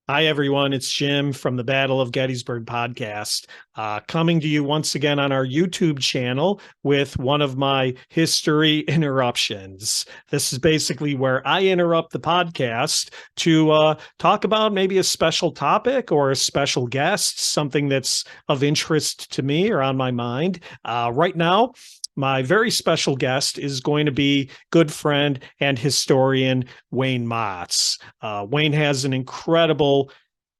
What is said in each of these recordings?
Hi, everyone. It's Jim from the Battle of Gettysburg podcast, coming to you once again on our YouTube channel with one of my history interruptions. This is basically where I interrupt the podcast to talk about maybe a special topic or a special guest, something that's of interest to me or on my mind. Right now, my very special guest is going to be good friend and historian Wayne Motts. Wayne has an incredible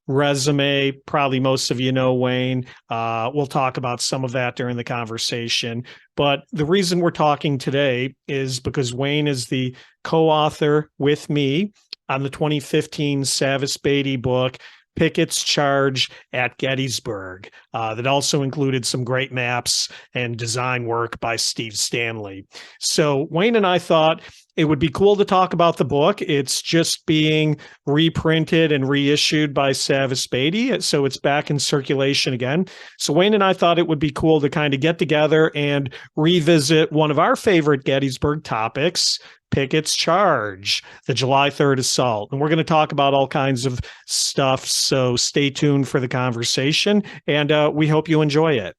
resume. Probably most of you know Wayne. We'll talk about some of that during the conversation. But the reason we're talking today is because Wayne is the co-author with me on the 2015 Savis Beatty book, Pickett's Charge at Gettysburg, that also included some great maps and design work by Steve Stanley. So Wayne and I thought it would be cool to talk about the book. It's just being reprinted and reissued by Savis Beatty, so it's back in circulation again. So Wayne and I thought it would be cool to kind of get together and revisit one of our favorite Gettysburg topics, Pickett's Charge, the July 3rd assault. And we're going to talk about all kinds of stuff. So stay tuned for the conversation, and we hope you enjoy it.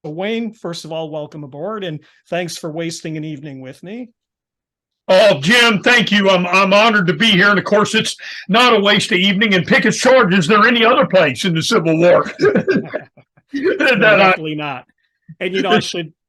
Well, Wayne, first of all, welcome aboard, and thanks for wasting an evening with me. Oh, Jim, thank you. I'm honored to be here. And of course, it's not a waste of evening. And Pickett's Charge, is there any other place in the Civil War? No, definitely not.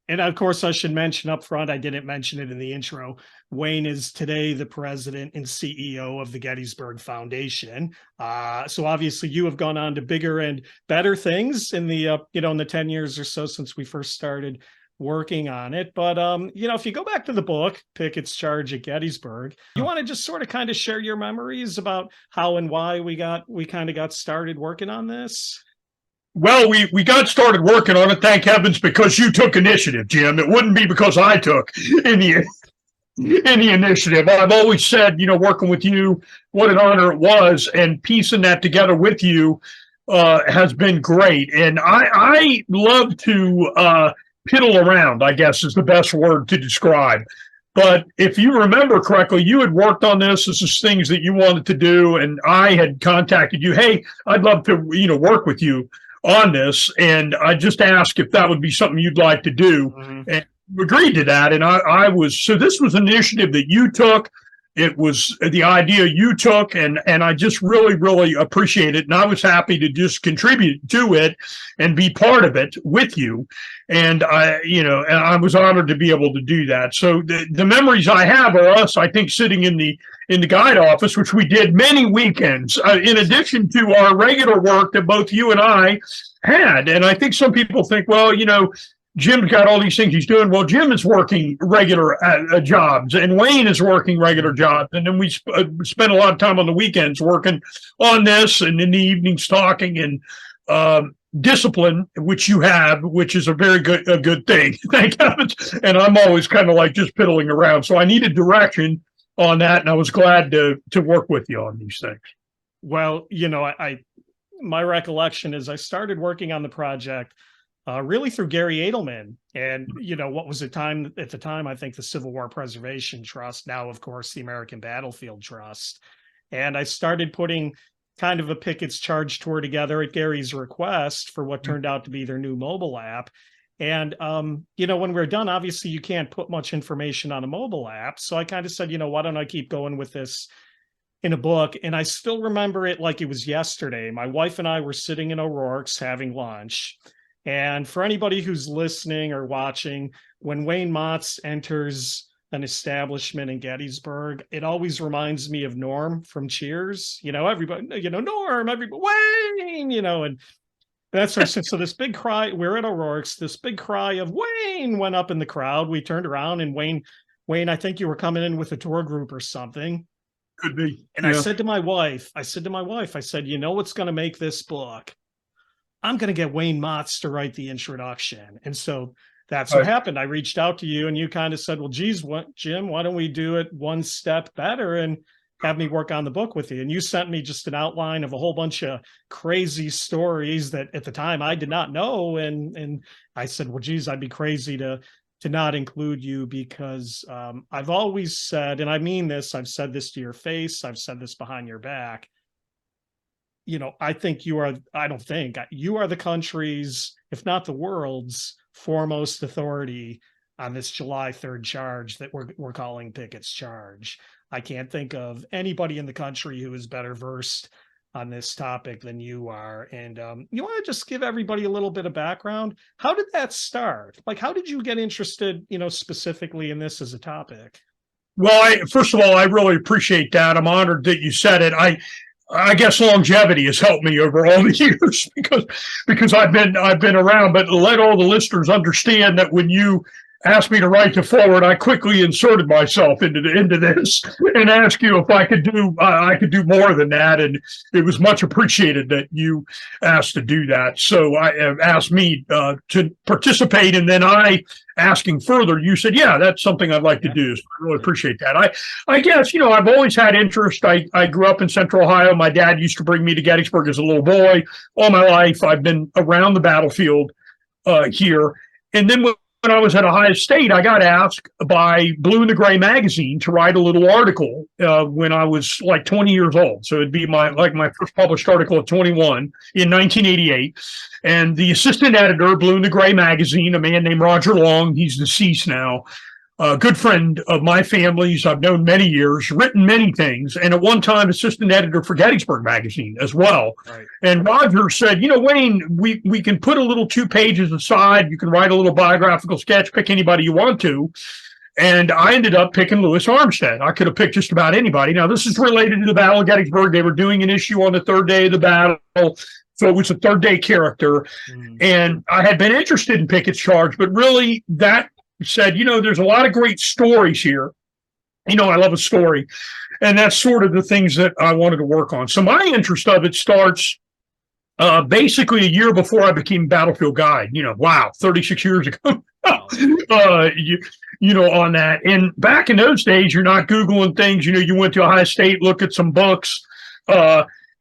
And of course, I should mention up front, I didn't mention it in the intro. Wayne is today the president and CEO of the Gettysburg Foundation. So obviously you have gone on to bigger and better things in the, in the 10 years or so since we first started working on it. But, if you go back to the book, Pickett's Charge at Gettysburg, you want to just sort of kind of share your memories about how and why we kind of got started working on this? Well, we got started working on it, thank heavens, because you took initiative, Jim. It wouldn't be because I took any initiative. I've always said, working with you, what an honor it was, and piecing that together with you has been great. And I love to piddle around, I guess is the best word to describe. But if you remember correctly, you had worked on this. This is things that you wanted to do, and I had contacted you. Hey, I'd love to, work with you on this, and I just asked if that would be something you'd like to do, and you agreed to that. And I was, so this was an initiative that you took. It was the idea you took, and I just really, really appreciate it. And I was happy to just contribute to it and be part of it with you. And I was honored to be able to do that. So the memories I have are us, I think, sitting in the guide office, which we did many weekends, in addition to our regular work that both you and I had. And I think some people think, well, Jim's got all these things he's doing. Well, Jim is working regular jobs, and Wayne is working regular jobs. And then we spend a lot of time on the weekends working on this, and in the evenings talking, and discipline, which you have, which is a good thing. Thank heavens. And I'm always kind of like just piddling around. So I needed direction on that, and I was glad to work with you on these things. Well, my recollection is I started working on the project really through Gary Edelman, and what was at the time, I think the Civil War Preservation Trust, now of course the American Battlefield Trust. And I started putting kind of a Pickett's Charge tour together at Gary's request for what turned out to be their new mobile app. And, when we're done, obviously you can't put much information on a mobile app. So I kind of said, why don't I keep going with this in a book? And I still remember it like it was yesterday. My wife and I were sitting in O'Rourke's having lunch. And for anybody who's listening or watching, when Wayne Motts enters an establishment in Gettysburg, it always reminds me of Norm from Cheers. Everybody, Norm, everybody, Wayne, and that's our sense. So this big cry, we're at O'Rourke's, this big cry of Wayne went up in the crowd. We turned around, and Wayne, I think you were coming in with a tour group or something. Could be. And yeah. I said to my wife, what's going to make this book? I'm going to get Wayne Motts to write the introduction. And so that's what happened. I reached out to you, and you kind of said, well, geez, Jim, why don't we do it one step better and have me work on the book with you? And you sent me just an outline of a whole bunch of crazy stories that at the time I did not know. And I said, well, geez, I'd be crazy to to not include you because I've always said, and I mean this, I've said this to your face, I've said this behind your back. I think you are the country's, if not the world's, foremost authority on this July 3rd charge that we're calling Pickett's charge. I can't think of anybody in the country who is better versed on this topic than you are. And you want to just give everybody a little bit of background? How did that start? Like, how did you get interested, specifically in this as a topic? Well, first of all, I really appreciate that. I'm honored that you said it. I guess longevity has helped me over all the years because I've been around. But let all the listeners understand that when you asked me to write the forward, I quickly inserted myself into this and asked you if I could do more than that, and it was much appreciated that you asked to do that. So I asked me to participate, and then asking further, you said, yeah, that's something I'd like to do. So I really appreciate that. I guess, I've always had interest. I grew up in Central Ohio. My dad used to bring me to Gettysburg as a little boy. All my life, I've been around the battlefield here. And then when I was at Ohio State, I got asked by Blue and the Gray magazine to write a little article when I was like 20 years old. So it'd be my first published article at 21 in 1988. And the assistant editor, Blue and the Gray magazine, a man named Roger Long, he's deceased now, a good friend of my family's. I've known many years, written many things, and at one time assistant editor for Gettysburg magazine as well. Right. And Roger said, Wayne, we can put a little 2 pages aside. You can write a little biographical sketch, pick anybody you want to. And I ended up picking Louis Armstead. I could have picked just about anybody. Now, this is related to the Battle of Gettysburg. They were doing an issue on the 3rd day of the battle. So it was a 3rd day character. And I had been interested in Pickett's charge, but really that said, there's a lot of great stories here. I love a story. And that's sort of the things that I wanted to work on. So my interest of it starts basically a year before I became Battlefield Guide. 36 years ago. On that. And back in those days, you're not Googling things. You went to Ohio State, look at some books,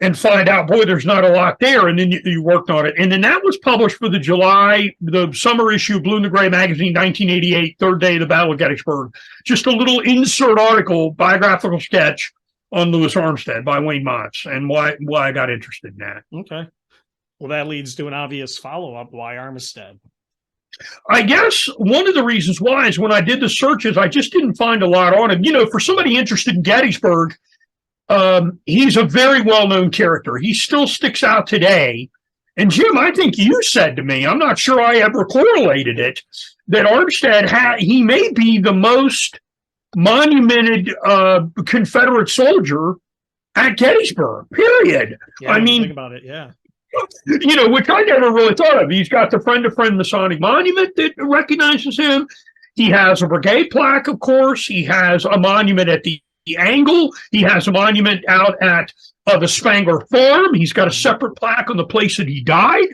and find out, boy, there's not a lot there. And then you worked on it. And then that was published for the summer issue of Blue and the Gray magazine, 1988, 3rd day of the Battle of Gettysburg. Just a little insert article, biographical sketch on Louis Armstead by Wayne Motts, and why I got interested in that. Okay. Well, that leads to an obvious follow-up. Why Armstead? I guess one of the reasons why is when I did the searches, I just didn't find a lot on him. For somebody interested in Gettysburg, he's a very well-known character. He still sticks out today. And Jim, I think you said to me, I'm not sure I ever correlated it, that Armstead he may be the most monumented Confederate soldier at Gettysburg, period. Yeah, I mean, think about it, yeah. Which I never really thought of. He's got the friend-to-friend Masonic monument that recognizes him. He has a brigade plaque, of course. He has a monument at the Angle. He has a monument out at the Spangler Farm. He's got a separate plaque on the place that he died.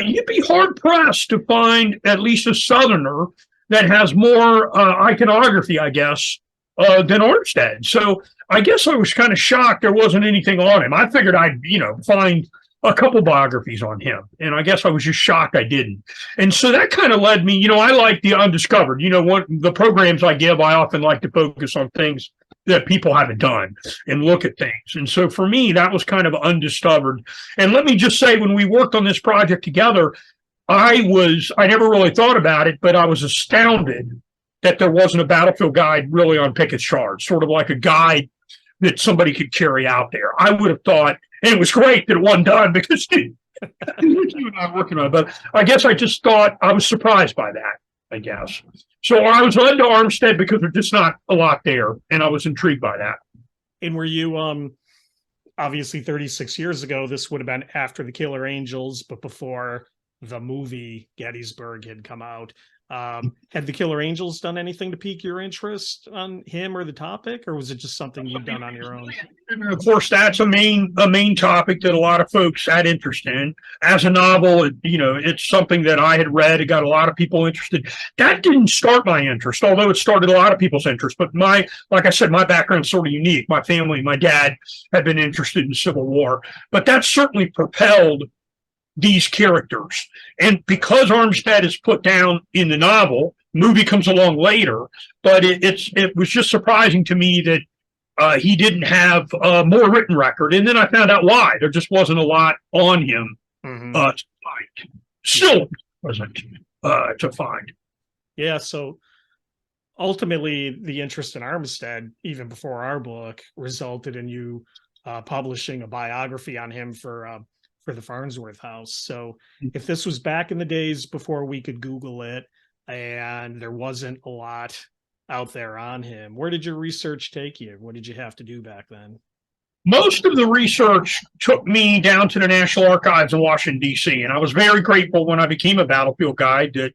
You'd be hard-pressed to find at least a Southerner that has more iconography, I guess, than Armstead. So I guess I was kind of shocked there wasn't anything on him. I figured I'd, find a couple biographies on him, and I guess I was just shocked I didn't. And so that kind of led me, I like the undiscovered. The programs I give, I often like to focus on things that people haven't done and look at things. And so for me, that was kind of undiscovered. And let me just say, when we worked on this project together, I never really thought about it, but I was astounded that there wasn't a battlefield guide really on Pickett's charge, sort of like a guide that somebody could carry out there. I would have thought, and it was great that it wasn't done because you and I were working on it, but I guess I just thought I was surprised by that, I guess. So I was led to Armstead because there's just not a lot there, and I was intrigued by that. And were you, obviously 36 years ago, this would have been after the Killer Angels, but before the movie Gettysburg had come out. Had the Killer Angels done anything to pique your interest on him or the topic, or was it just something you've done on your own? And of course, that's a main topic that a lot of folks had interest in. As a novel, it's something that I had read. It got a lot of people interested. That didn't start my interest, although it started a lot of people's interest. But like I said, my background's sort of unique. My family, my dad had been interested in the Civil War, but that certainly propelled these characters. And because Armstead is put down in the novel, movie comes along later. But it was just surprising to me that he didn't have more written record. And then I found out why. There just wasn't a lot on him to find. Still wasn't to find. Yeah, so ultimately the interest in Armistead, even before our book, resulted in you publishing a biography on him for the Farnsworth House. So if this was back in the days before we could Google it and there wasn't a lot out there on him, where did your research take you? What did you have to do back then? Most of the research took me down to the National Archives in Washington, D.C., and I was very grateful when I became a battlefield guide that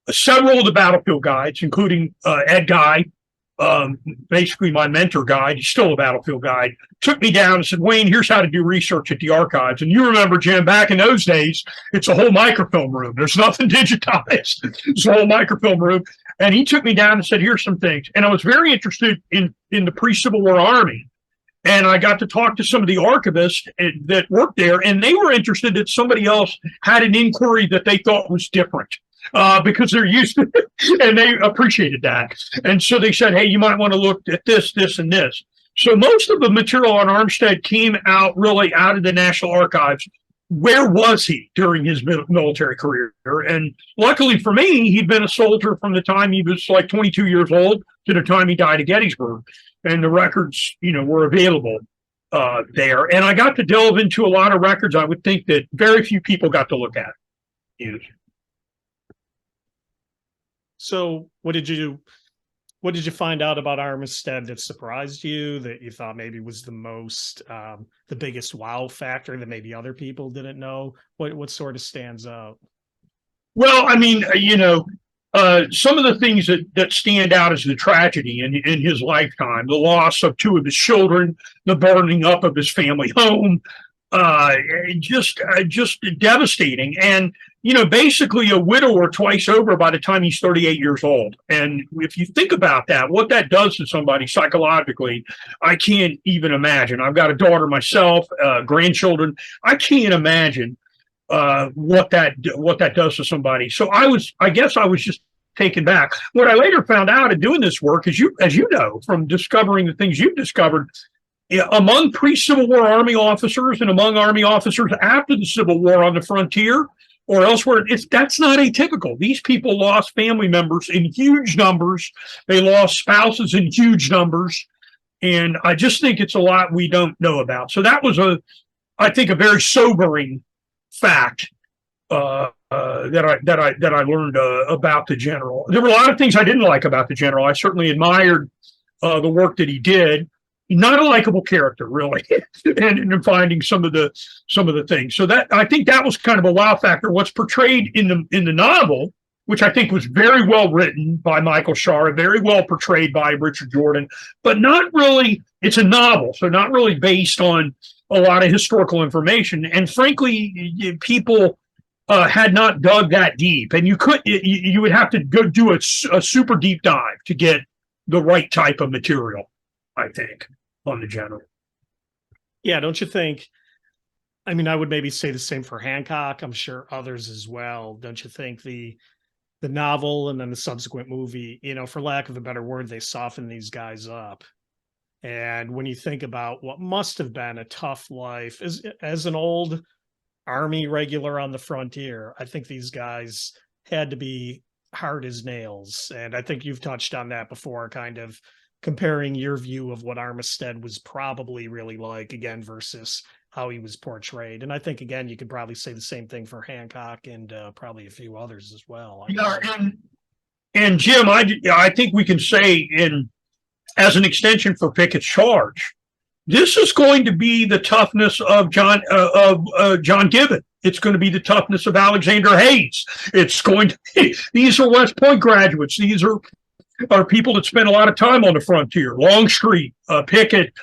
several of the battlefield guides, including Ed Guy, basically my mentor guide, he's still a battlefield guide, took me down and said, Wayne, here's how to do research at the archives. And you remember, Jim, back in those days, it's a whole microfilm room. There's nothing digitized. It's a whole microfilm room. And he took me down and said, here's some things. And I was very interested in the pre-Civil War Army. And I got to talk to some of the archivists that worked there, and they were interested that somebody else had an inquiry that they thought was different. Because they're used to it, and they appreciated that. And so they said, hey, you might want to look at this, this, and this. So most of the material on Armistead came out really out of the National Archives. Where was he during his military career? And luckily for me, he'd been a soldier from the time he was like 22 years old to the time he died at Gettysburg. And the records, were available there. And I got to delve into a lot of records I would think that very few people got to look at. So what did you find out about Armistead that surprised you, that you thought maybe was the biggest wow factor that maybe other people didn't know? What sort of stands out? Well, I mean, some of the things that stand out as the tragedy in his lifetime, the loss of two of his children, the burning up of his family home, just devastating. And, basically a widower twice over by the time he's 38 years old. And if you think about that, what that does to somebody psychologically, I can't even imagine. I've got a daughter myself, grandchildren. I can't imagine what that does to somebody. So I guess I was just taken back. What I later found out in doing this work, as you know, from discovering the things you've discovered, among pre-Civil War Army officers and among Army officers after the Civil War on the frontier or elsewhere, that's not atypical. These people lost family members in huge numbers. They lost spouses in huge numbers. And I just think it's a lot we don't know about. So that was I think a very sobering fact that I learned about the general. There were a lot of things I didn't like about the general. I certainly admired the work that he did. Not a likable character, really, and in finding some of the things. So that I think that was kind of a wow factor. What's portrayed in the novel, which I think was very well written by Michael Shara, very well portrayed by Richard Jordan, but not really. It's a novel, so not really based on a lot of historical information. And frankly, people had not dug that deep, and you would have to go do a super deep dive to get the right type of material, I think, on the general. Yeah, don't you think? I mean, I would maybe say the same for Hancock. I'm sure others as well. Don't you think the novel and then the subsequent movie, for lack of a better word, they soften these guys up. And when you think about what must have been a tough life as an old Army regular on the frontier, I think these guys had to be hard as nails. And I think you've touched on that before, kind of comparing your view of what Armistead was probably really like, again, versus how he was portrayed. And I think, again, you could probably say the same thing for Hancock and probably a few others as well. Yeah, and Jim, I think we can say, as an extension for Pickett's charge, this is going to be the toughness of John Gibbon. It's going to be the toughness of Alexander Hayes. It's going to be, these are West Point graduates. These are people that spend a lot of time on the frontier. Longstreet, Pickett.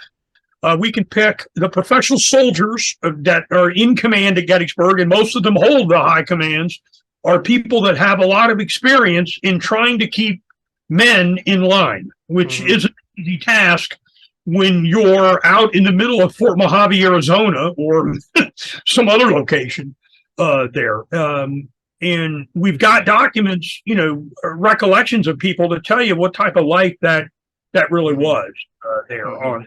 We can pick the professional soldiers that are in command at Gettysburg, and most of them hold the high commands, are people that have a lot of experience in trying to keep men in line, which is an easy task when you're out in the middle of Fort Mojave, Arizona, or some other location there. And we've got documents, recollections of people to tell you what type of life that really was there on.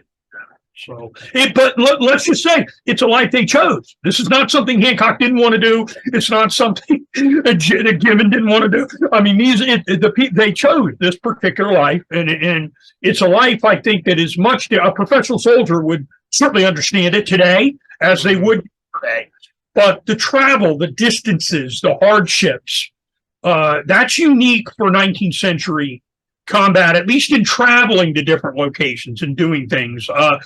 So, but let's just say it's a life they chose. This is not something Hancock didn't want to do. It's not something that Gibbon didn't want to do. I mean, they chose this particular life, and it's a life I think that is much. A professional soldier would certainly understand it today, as they would today. But the travel, the distances, the hardships, that's unique for 19th century combat, at least in traveling to different locations and doing things. I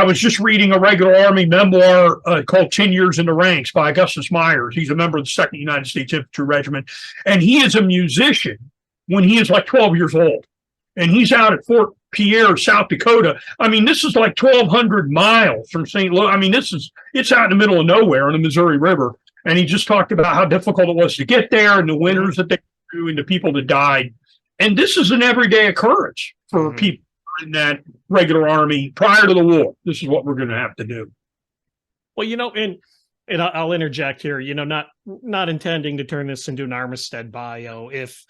was just reading a regular Army memoir called 10 Years in the Ranks by Augustus Myers. He's a member of the 2nd United States Infantry Regiment, and he is a musician when he is like 12 years old. And he's out at Fort Pierre, South Dakota. I mean, this is like 1,200 miles from St. Louis. I mean, it's out in the middle of nowhere on the Missouri River. And he just talked about how difficult it was to get there and the winters that they threw and the people that died. And this is an everyday occurrence for people in that regular Army prior to the war. This is what we're going to have to do. Well, and I'll interject here, not intending to turn this into an Armistead bio. If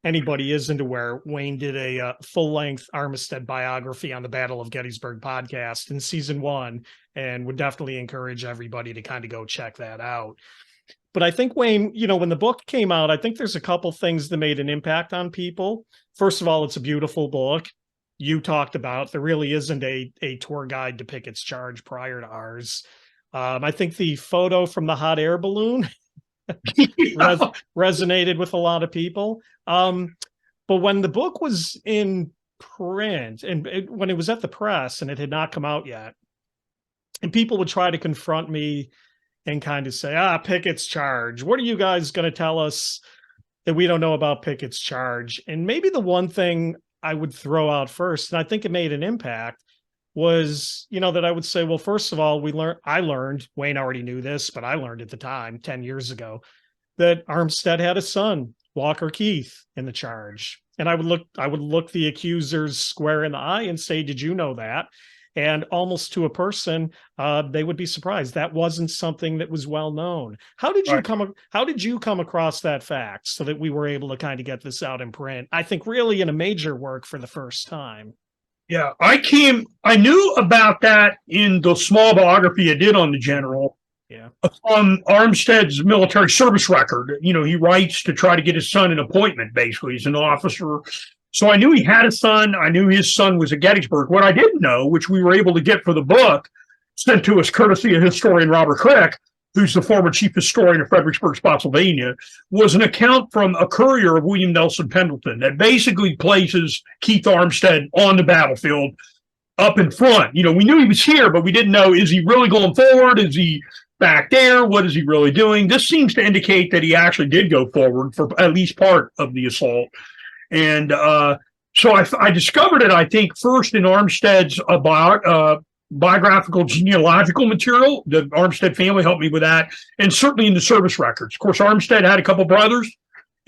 anybody isn't aware, Wayne did a full-length Armistead biography on the Battle of Gettysburg podcast in season 1, and would definitely encourage everybody to kind of go check that out. But I think, Wayne, when the book came out, I think there's a couple things that made an impact on people. First of all, it's a beautiful book. You talked about there really isn't a tour guide to Pickett's charge prior to ours. I think the photo from the hot air balloon resonated with a lot of people. But when the book was in print and when it was at the press and it had not come out yet, and people would try to confront me and kind of say, Pickett's charge. What are you guys going to tell us that we don't know about Pickett's charge? And maybe the one thing I would throw out first, and I think it made an impact, was, that I would say, well, first of all, I learned, Wayne already knew this, but I learned at the time, 10 years ago, that Armstead had a son, Walker Keith, in the charge. And I would look the accusers square in the eye and say, did you know that? And almost to a person, they would be surprised. That wasn't something that was well known. How did you come across that fact so that we were able to kind of get this out in print? I think really in a major work for the first time. Yeah, I knew about that in the small biography I did on the general. Yeah. From Armstead's military service record. He writes to try to get his son an appointment, basically. He's an officer. So I knew he had a son. I knew his son was at Gettysburg. What I didn't know, which we were able to get for the book, sent to us courtesy of historian Robert Crick, who's the former chief historian of Fredericksburg, Spotsylvania, was an account from a courier of William Nelson Pendleton that basically places Keith Armstead on the battlefield up in front. We knew he was here, but we didn't know, is he really going forward? Is he back there? What is he really doing? This seems to indicate that he actually did go forward for at least part of the assault. And so I discovered it, I think, first in Armstead's biographical genealogical material. The Armstead family helped me with that, and certainly in the service records. Of course, Armstead had a couple brothers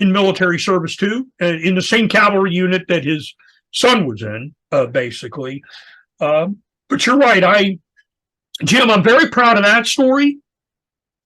in military service too, in the same cavalry unit that his son was in, basically. But you're right, Jim, I'm very proud of that story.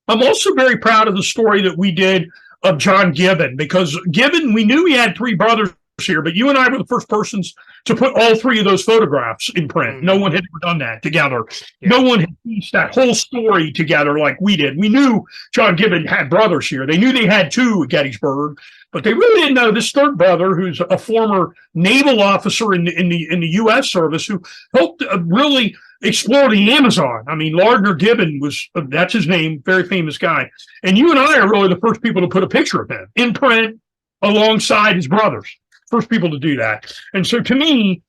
I'm also very proud of the story that we did of John Gibbon, because Gibbon, we knew he had 3 brothers here, but you and I were the first persons to put all 3 of those photographs in print. No one had ever done that together. Yeah. No one had pieced that whole story together like we did. We knew John Gibbon had brothers here. They knew they had 2 at Gettysburg, but they really didn't know this 3rd brother, who's a former naval officer in the U.S. service, who helped really explore the Amazon. I mean, Lardner Gibbon that's his name, very famous guy. And you and I are really the first people to put a picture of him in print alongside his brothers. First people to do that. And so to me,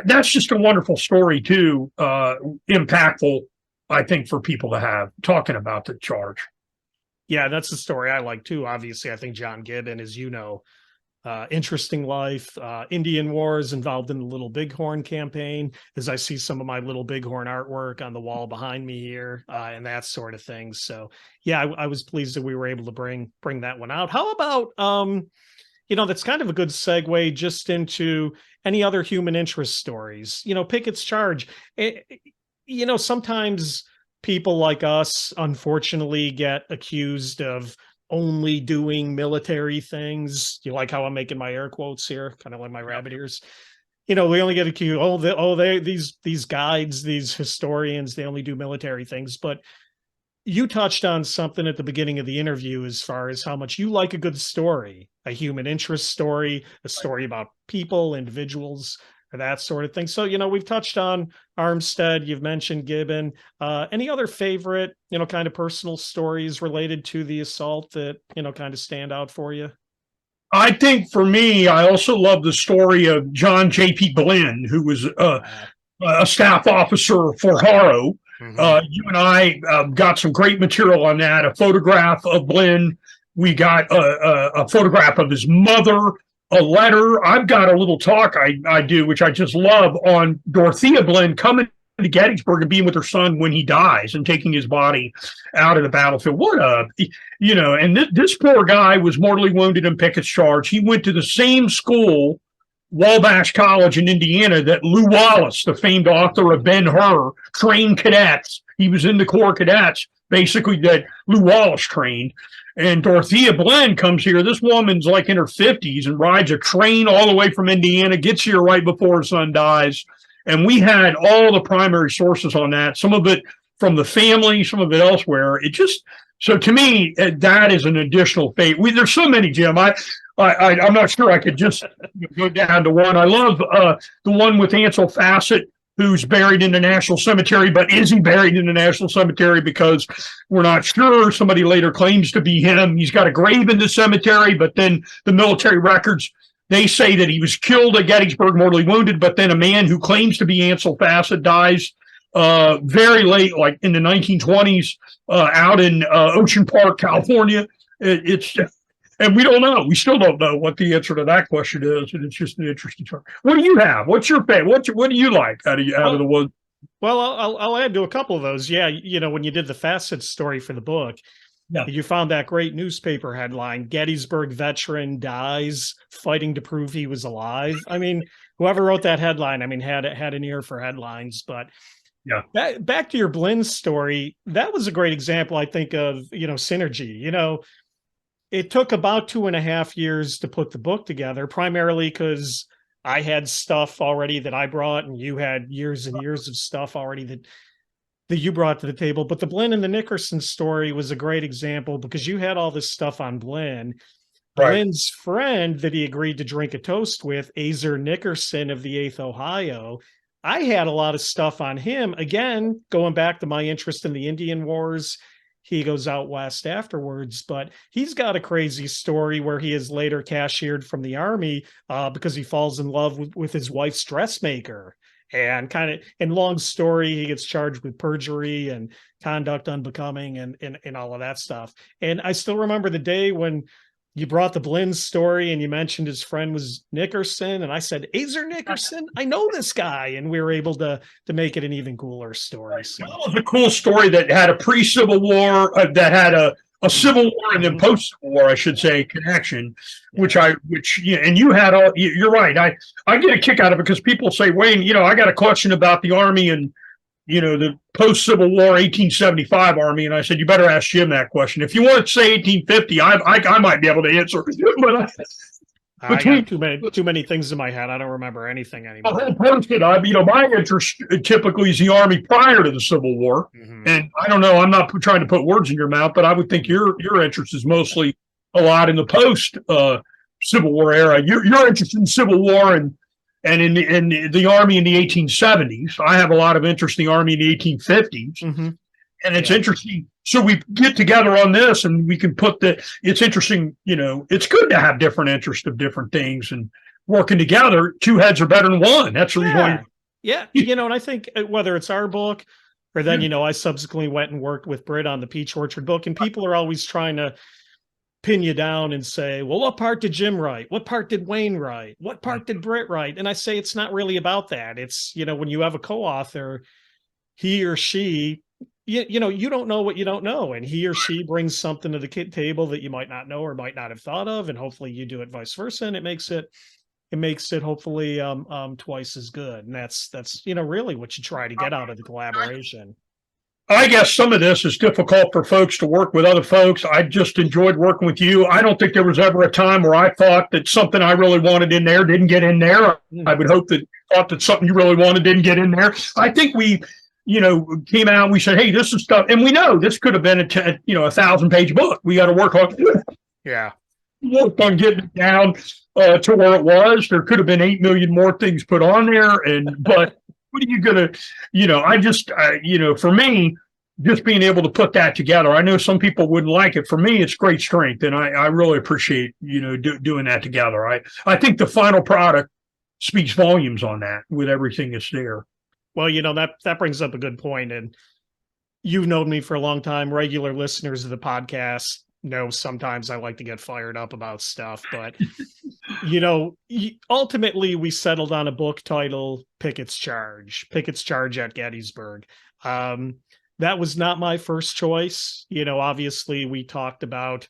that's just a wonderful story too, impactful, I think, for people to have talking about the charge. Yeah, that's the story I like too. Obviously, I think John Gibbon, as you know, interesting life, Indian Wars, involved in the Little Bighorn campaign, as I see some of my Little Bighorn artwork on the wall behind me here, and that sort of thing. So yeah, I was pleased that we were able to bring that one out. How about, that's kind of a good segue just into any other human interest stories. Pickett's charge, sometimes people like us, unfortunately, get accused of only doing military things. You like how I'm making my air quotes here, kind of like my rabbit ears. We only get accused. These guides, these historians, they only do military things. But you touched on something at the beginning of the interview as far as how much you like a good story, a human interest story, a story about people, individuals, or that sort of thing. So, we've touched on Armstead, you've mentioned Gibbon. Any other favorite, kind of personal stories related to the assault that, kind of stand out for you? I think for me, I also love the story of John J.P. Glenn, who was a staff officer for Haro. You and I got some great material on that, a photograph of Glenn. We got a photograph of his mother, a letter. I've got a little talk I do, which I just love, on Dorothea Glenn coming to Gettysburg and being with her son when he dies and taking his body out of the battlefield. And this poor guy was mortally wounded in Pickett's charge. He went to the same school, Wabash College in Indiana, that Lew Wallace, the famed author of Ben-Hur, trained cadets. He was in the Corps cadets, basically, that Lew Wallace trained. And Dorothea Glenn comes here. This woman's like in her 50s and rides a train all the way from Indiana, gets here right before her son dies. And we had all the primary sources on that, some of it from the family, some of it elsewhere. So to me, that is an additional fate. There's so many, Jim. I'm not sure I could just go down to one. I love the one with Ansel Fassett, who's buried in the National Cemetery, but is he buried in the National Cemetery? Because we're not sure. Somebody later claims to be him. He's got a grave in the cemetery, but then the military records, they say that he was killed at Gettysburg, mortally wounded, but then a man who claims to be Ansel Fassett dies very late, like in the 1920s, out in Ocean Park, California. And we don't know. We still don't know what the answer to that question is, and it's just an interesting story. What do you have? What's your favorite? What do you like out of the woods? Well, I'll add to a couple of those. Yeah, when you did the Fassett story for the book, you found that great newspaper headline: "Gettysburg veteran dies fighting to prove he was alive." I mean, whoever wrote that headline, had an ear for headlines. But yeah, back to your Blinn story, that was a great example, I think, of synergy. It took about 2.5 years to put the book together, primarily because I had stuff already that I brought, and you had years and years of stuff already that you brought to the table. But the Blinn and the Nickerson story was a great example because you had all this stuff on Blinn. Right. Blinn's friend that he agreed to drink a toast with, Azer Nickerson of the 8th Ohio, I had a lot of stuff on him. Again, going back to my interest in the Indian Wars, he goes out west afterwards, but he's got a crazy story where he is later cashiered from the Army because he falls in love with his wife's dressmaker. And long story, he gets charged with perjury and conduct unbecoming and all of that stuff. And I still remember the day when you brought the Blinn story and you mentioned his friend was Nickerson, and I said, Azer Nickerson, I know this guy. And we were able to make it an even cooler story. So. That was a cool story that had a pre-Civil War, that had a Civil War and then post-Civil War, I should say, connection, and you had all, you're right. I get a kick out of it because people say, Wayne, I got a question about the Army and, the post-Civil War 1875 Army. And I said, you better ask Jim that question. If you want to say 1850, I might be able to answer. But I got too many things in my head. I don't remember anything anymore. My interest typically is the Army prior to the Civil War. Mm-hmm. And I don't know, I'm not trying to put words in your mouth, but I would think your interest is mostly a lot in the post Civil War era. You're interested in Civil War and in the Army in the 1870s. I have a lot of interest in the Army in the 1850s. Mm-hmm. And it's interesting. So we get together on this and we can it's interesting, it's good to have different interests of different things, and working together, two heads are better than one. That's the reason why. Yeah. And I think whether it's our book or then, I subsequently went and worked with Britt on the Peach Orchard book, and people are always trying to pin you down and say, well, what part did Jim write? What part did Wayne write? What part did Britt write? And I say, it's not really about that. It's, when you have a co-author, he or she, you don't know what you don't know. And he or she brings something to the table that you might not know or might not have thought of. And hopefully you do it vice versa. And it makes it hopefully twice as good. And that's really what you try to get out of the collaboration. I guess some of this is difficult for folks to work with other folks. I just enjoyed working with you. I don't think there was ever a time where I thought that something I really wanted in there didn't get in there. I would hope that you thought that something you really wanted didn't get in there. I think we, came out and we said, hey, this is stuff. And we know this could have been a 1,000-page book. We got to work on it. Yeah. Worked on getting it down to where it was. There could have been 8 million more things put on there. But what are you going to, I just, for me, just being able to put that together, I know some people wouldn't like it. For me, it's great strength. And I really appreciate, doing that together. I think the final product speaks volumes on that with everything that's there. Well, that brings up a good point. And you've known me for a long time. Regular listeners of the podcast know sometimes I like to get fired up about stuff, but ultimately we settled on a book title, Pickett's Charge at Gettysburg. That was not my first choice. Obviously we talked about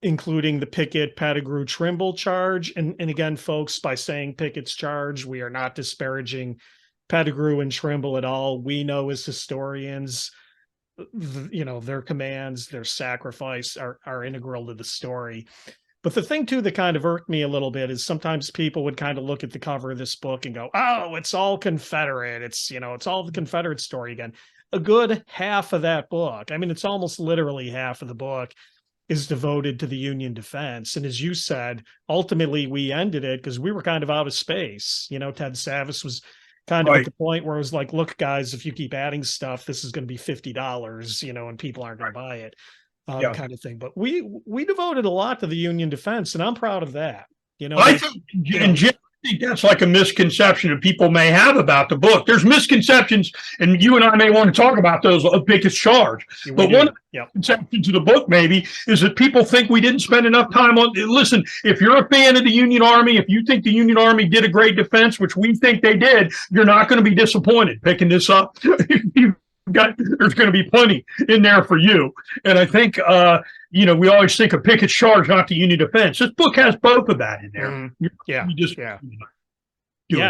including the Pickett, Pettigrew, Trimble charge. And again, folks, by saying Pickett's Charge, we are not disparaging Pettigrew and Trimble at all. We know as historians, their commands, their sacrifice are integral to the story. But the thing too that kind of irked me a little bit is sometimes people would kind of look at the cover of this book and go, oh, it's all Confederate. It's all the Confederate story again. A good half of that book, I mean, it's almost literally half of the book, is devoted to the Union defense. And as you said, ultimately we ended it because we were kind of out of space. Ted Savas was kind of at the point where it was like, look, guys, if you keep adding stuff, this is going to be $50, and people aren't going to buy it, kind of thing. But we devoted a lot to the Union defense, and I'm proud of that. I think, and Jim, I think that's like a misconception that people may have about the book. There's misconceptions, and you and I may want to talk about those of Pickett's Charge. But one conception to the book maybe is that people think we didn't spend enough time on. Listen, if you're a fan of the Union Army, if you think the Union Army did a great defense, which we think they did, you're not going to be disappointed picking this up. There's going to be plenty in there for you. And I think, we always think of Pickett's Charge, not the Union defense. This book has both of that in there. And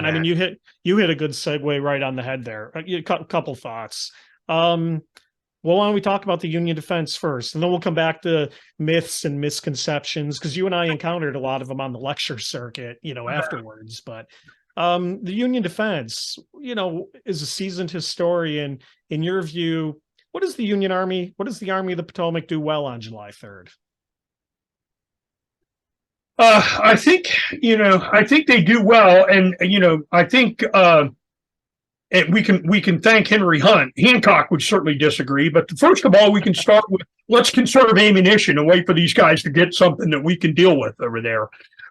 I mean, you hit a good segue right on the head there. A couple thoughts. Well, why don't we talk about the Union defense first, and then we'll come back to myths and misconceptions, because you and I encountered a lot of them on the lecture circuit, afterwards. But the Union defense, is a seasoned historian. In your view, what does the Army of the Potomac do well on July 3rd? I think they do well. And, I think we can thank Henry Hunt. Hancock would certainly disagree. But first of all, we can start with, let's conserve ammunition and wait for these guys to get something that we can deal with over there.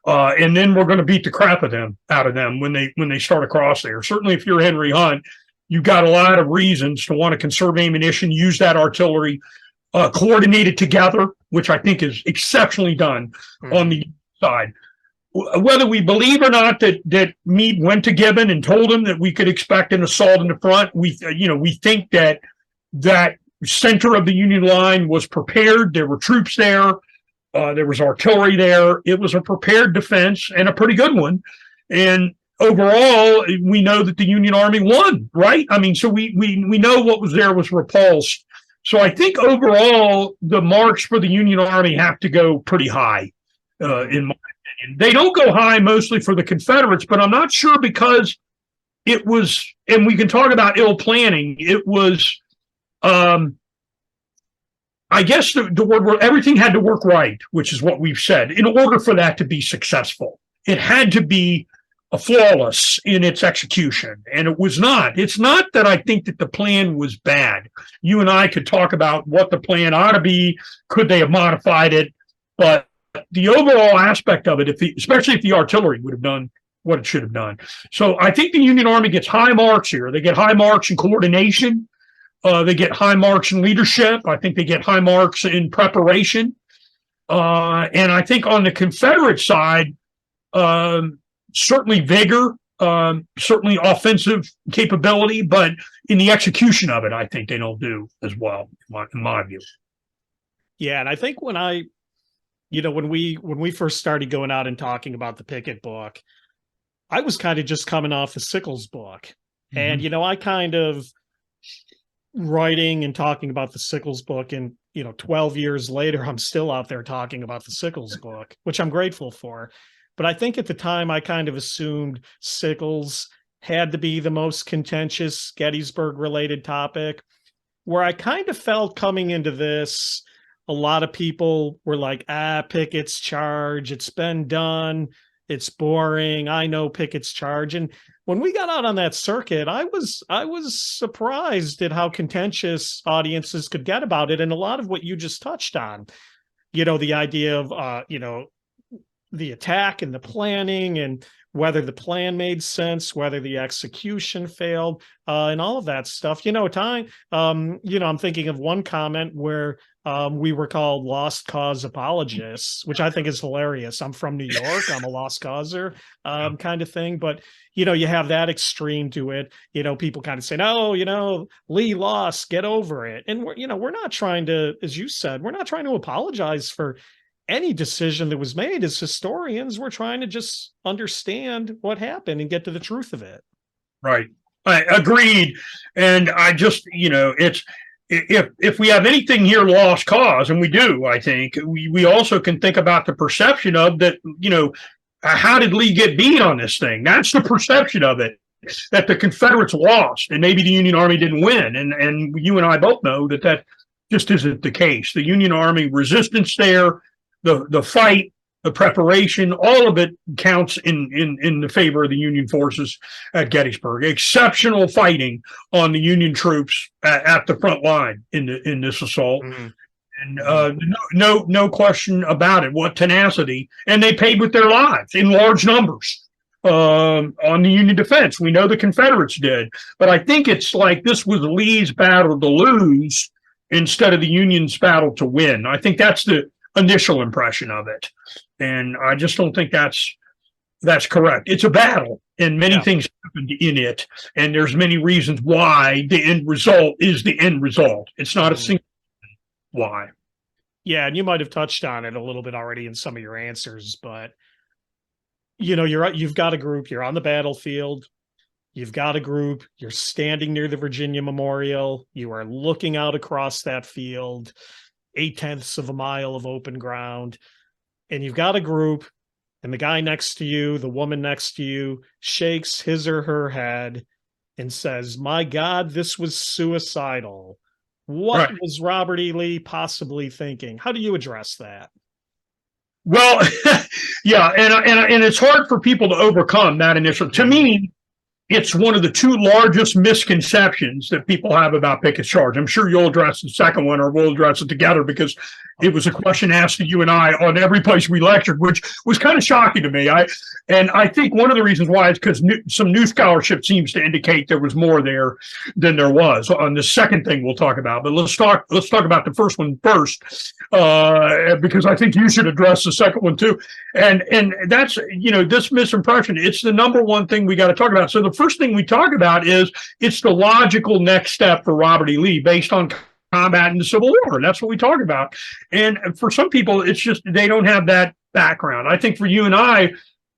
And then we're going to beat the crap out of them when they start across there. Certainly if you're Henry Hunt, you've got a lot of reasons to want to conserve ammunition, use that artillery, coordinate it together, which I think is exceptionally done on the side. Whether we believe or not that Meade went to Gibbon and told him that we could expect an assault in the front, we think that center of the Union line was prepared. There were troops there. There was artillery there. It was a prepared defense and a pretty good one. And overall, we know that the Union Army won, right? I mean, so we know what was there was repulsed. So I think overall, the marks for the Union Army have to go pretty high, in my opinion. They don't go high mostly for the Confederates, but I'm not sure because it was, and we can talk about ill planning. It was, I guess the word where everything had to work right, which is what we've said, in order for that to be successful. It had to be flawless in its execution, and it was not. It's not that I think that the plan was bad. You and I could talk about what the plan ought to be. Could they have modified it? But the overall aspect of it, especially if the artillery would have done what it should have done. So I think the Union Army gets high marks here. They get high marks in coordination. They get high marks in leadership. I think they get high marks in preparation. And I think on the Confederate side, certainly vigor, certainly offensive capability, but in the execution of it, I think they don't do as well, in my view. Yeah, and I think when we first started going out and talking about the Pickett book, I was kind of just coming off the Sickles book. Mm-hmm. And, I kind of, writing and talking about the Sickles book, and 12 years later I'm still out there talking about the Sickles book, which I'm grateful for. But I think at the time I kind of assumed Sickles had to be the most contentious Gettysburg related topic, where I kind of felt coming into this, a lot of people were like, Pickett's charge, it's been done, it's boring, I know Pickett's charge. And when we got out on that circuit, I was surprised at how contentious audiences could get about it. And a lot of what you just touched on, the idea of, the attack and the planning, and whether the plan made sense, whether the execution failed, and all of that stuff. I'm thinking of one comment where we were called lost cause apologists, which I think is hilarious. I'm from New York. I'm a lost causer kind of thing. But, you have that extreme to it. People kind of say, no, Lee lost, get over it. And we're not trying to, as you said, we're not trying to apologize for any decision that was made. As historians, we're trying to just understand what happened and get to the truth of it. Right. I agreed. And I just, it's, if we have anything here lost cause, and we do, I think we also can think about the perception of that, how did Lee get beat on this thing? That's the perception of it, that the Confederates lost and maybe the Union Army didn't win. And you and I both know that just isn't the case. The Union Army resistance there, the fight, the preparation, all of it counts in the favor of the Union forces at Gettysburg. Exceptional fighting on the Union troops at the front line in this assault. Mm-hmm. And no question about it. What tenacity. And they paid with their lives in large numbers on the Union defense. We know the Confederates did. But I think it's like this was Lee's battle to lose instead of the Union's battle to win. I think that's the initial impression of it. And I just don't think that's correct. It's a battle, and many things happened in it. And there's many reasons why the end result is the end result. It's not a single why. Yeah, and you might have touched on it a little bit already in some of your answers, but you've got a group, you're on the battlefield, you've got a group, you're standing near the Virginia Memorial, you are looking out across that field, 0.8 of a mile of open ground, and you've got a group, and the guy next to you, the woman next to you, shakes his or her head and says, "My God, this was suicidal." What was Robert E. Lee possibly thinking? How do you address that? Well, yeah, and it's hard for people to overcome that initial. To me, it's one of the two largest misconceptions that people have about Pickett's charge. I'm sure you'll address the second one, or we'll address it together, because it was a question asked to you and I on every place we lectured, which was kind of shocking to me. I think one of the reasons why is because some new scholarship seems to indicate there was more there than there was on the second thing we'll talk about. But let's talk about the first one first, because I think you should address the second one too. And that's, this misimpression, it's the number one thing we got to talk about. So the first thing we talk about is it's the logical next step for Robert E. Lee based on combat in the Civil War. That's what we talk about. And for some people, it's just they don't have that background. I think for you and I,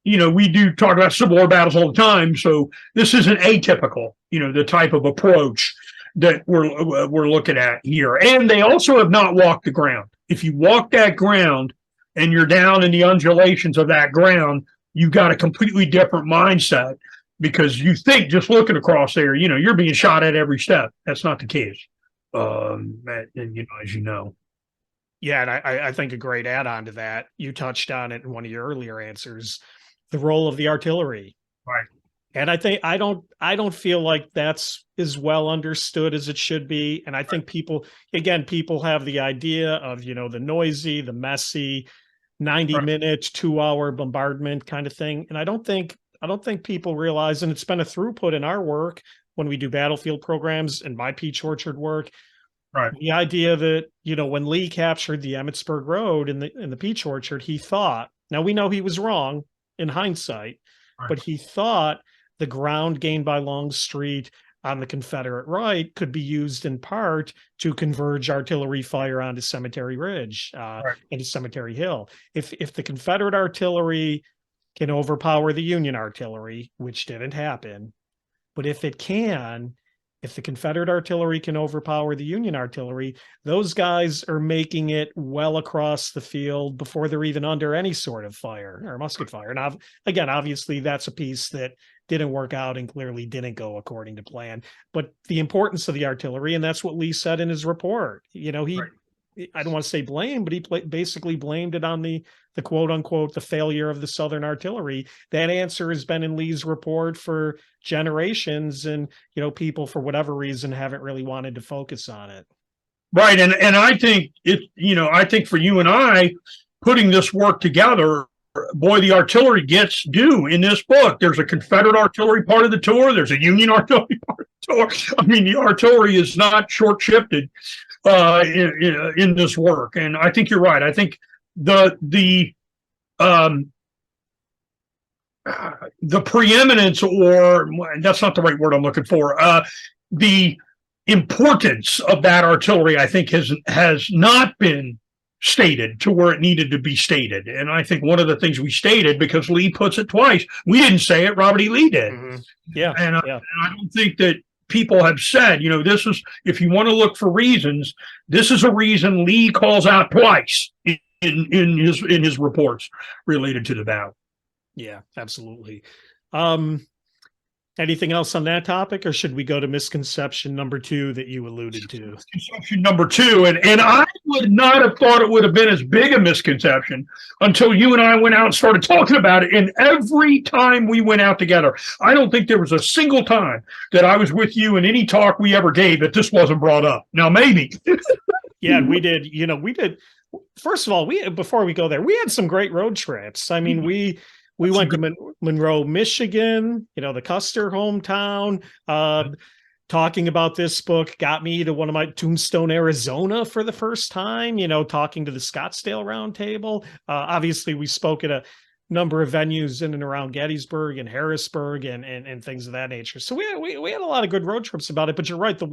we do talk about Civil War battles all the time. So this isn't atypical, the type of approach that we're looking at here. And they also have not walked the ground. If you walk that ground and you're down in the undulations of that ground, you've got a completely different mindset, because you think just looking across there, you're being shot at every step. That's not the case. And as you know. Yeah, and I think a great add-on to that, you touched on it in one of your earlier answers, the role of the artillery. Right. And I think I don't feel like that's as well understood as it should be. And I think people have the idea of, the noisy, the messy, 90-minute, 2-hour bombardment kind of thing. And I don't think people realize, and it's been a throughput in our work when we do battlefield programs and my peach orchard work, the idea that, when Lee captured the Emmitsburg Road in the peach orchard, he thought, now we know he was wrong in hindsight, but he thought the ground gained by Longstreet on the Confederate right could be used in part to converge artillery fire onto Cemetery Ridge and to Cemetery Hill. If the Confederate artillery can overpower the Union artillery, which didn't happen, but if it can, if the Confederate artillery can overpower the Union artillery, those guys are making it well across the field before they're even under any sort of fire or musket fire. And again, obviously, that's a piece that didn't work out and clearly didn't go according to plan. But the importance of the artillery, and that's what Lee said in his report. You know, I don't want to say blame, but he basically blamed it on the quote unquote, the failure of the Southern artillery. That answer has been in Lee's report for generations. And, you know, people for whatever reason haven't really wanted to focus on it. Right. And I think I think for you and I putting this work together, boy, the artillery gets due in this book. There's a Confederate artillery part of the tour. There's a Union artillery part of the tour. I mean, the artillery is not short-shifted in this work. And I think you're right. I think the preeminence, or that's not the right word I'm looking for, the importance of that artillery, I think, has not been stated to where it needed to be stated. And I think one of the things we stated, because Lee puts it twice, we didn't say it, Robert E. Lee did. Mm-hmm. Yeah. And I don't think that people have said, this is, if you want to look for reasons, this is a reason Lee calls out twice in his reports related to the battle. Yeah, absolutely. Anything else on that topic, or should we go to misconception number 2 that you alluded to? Misconception number 2, and I would not have thought it would have been as big a misconception until you and I went out and started talking about it. And every time we went out together, I don't think there was a single time that I was with you in any talk we ever gave that this wasn't brought up. Now, maybe. Yeah, we did. First of all, before we go there, we had some great road trips. I mean, we went to Monroe, Michigan, the Custer hometown. Talking about this book got me to one of my Tombstone, Arizona for the first time, talking to the Scottsdale Roundtable. Obviously, we spoke at a number of venues in and around Gettysburg and Harrisburg and things of that nature. So we had a lot of good road trips about it. But you're right. The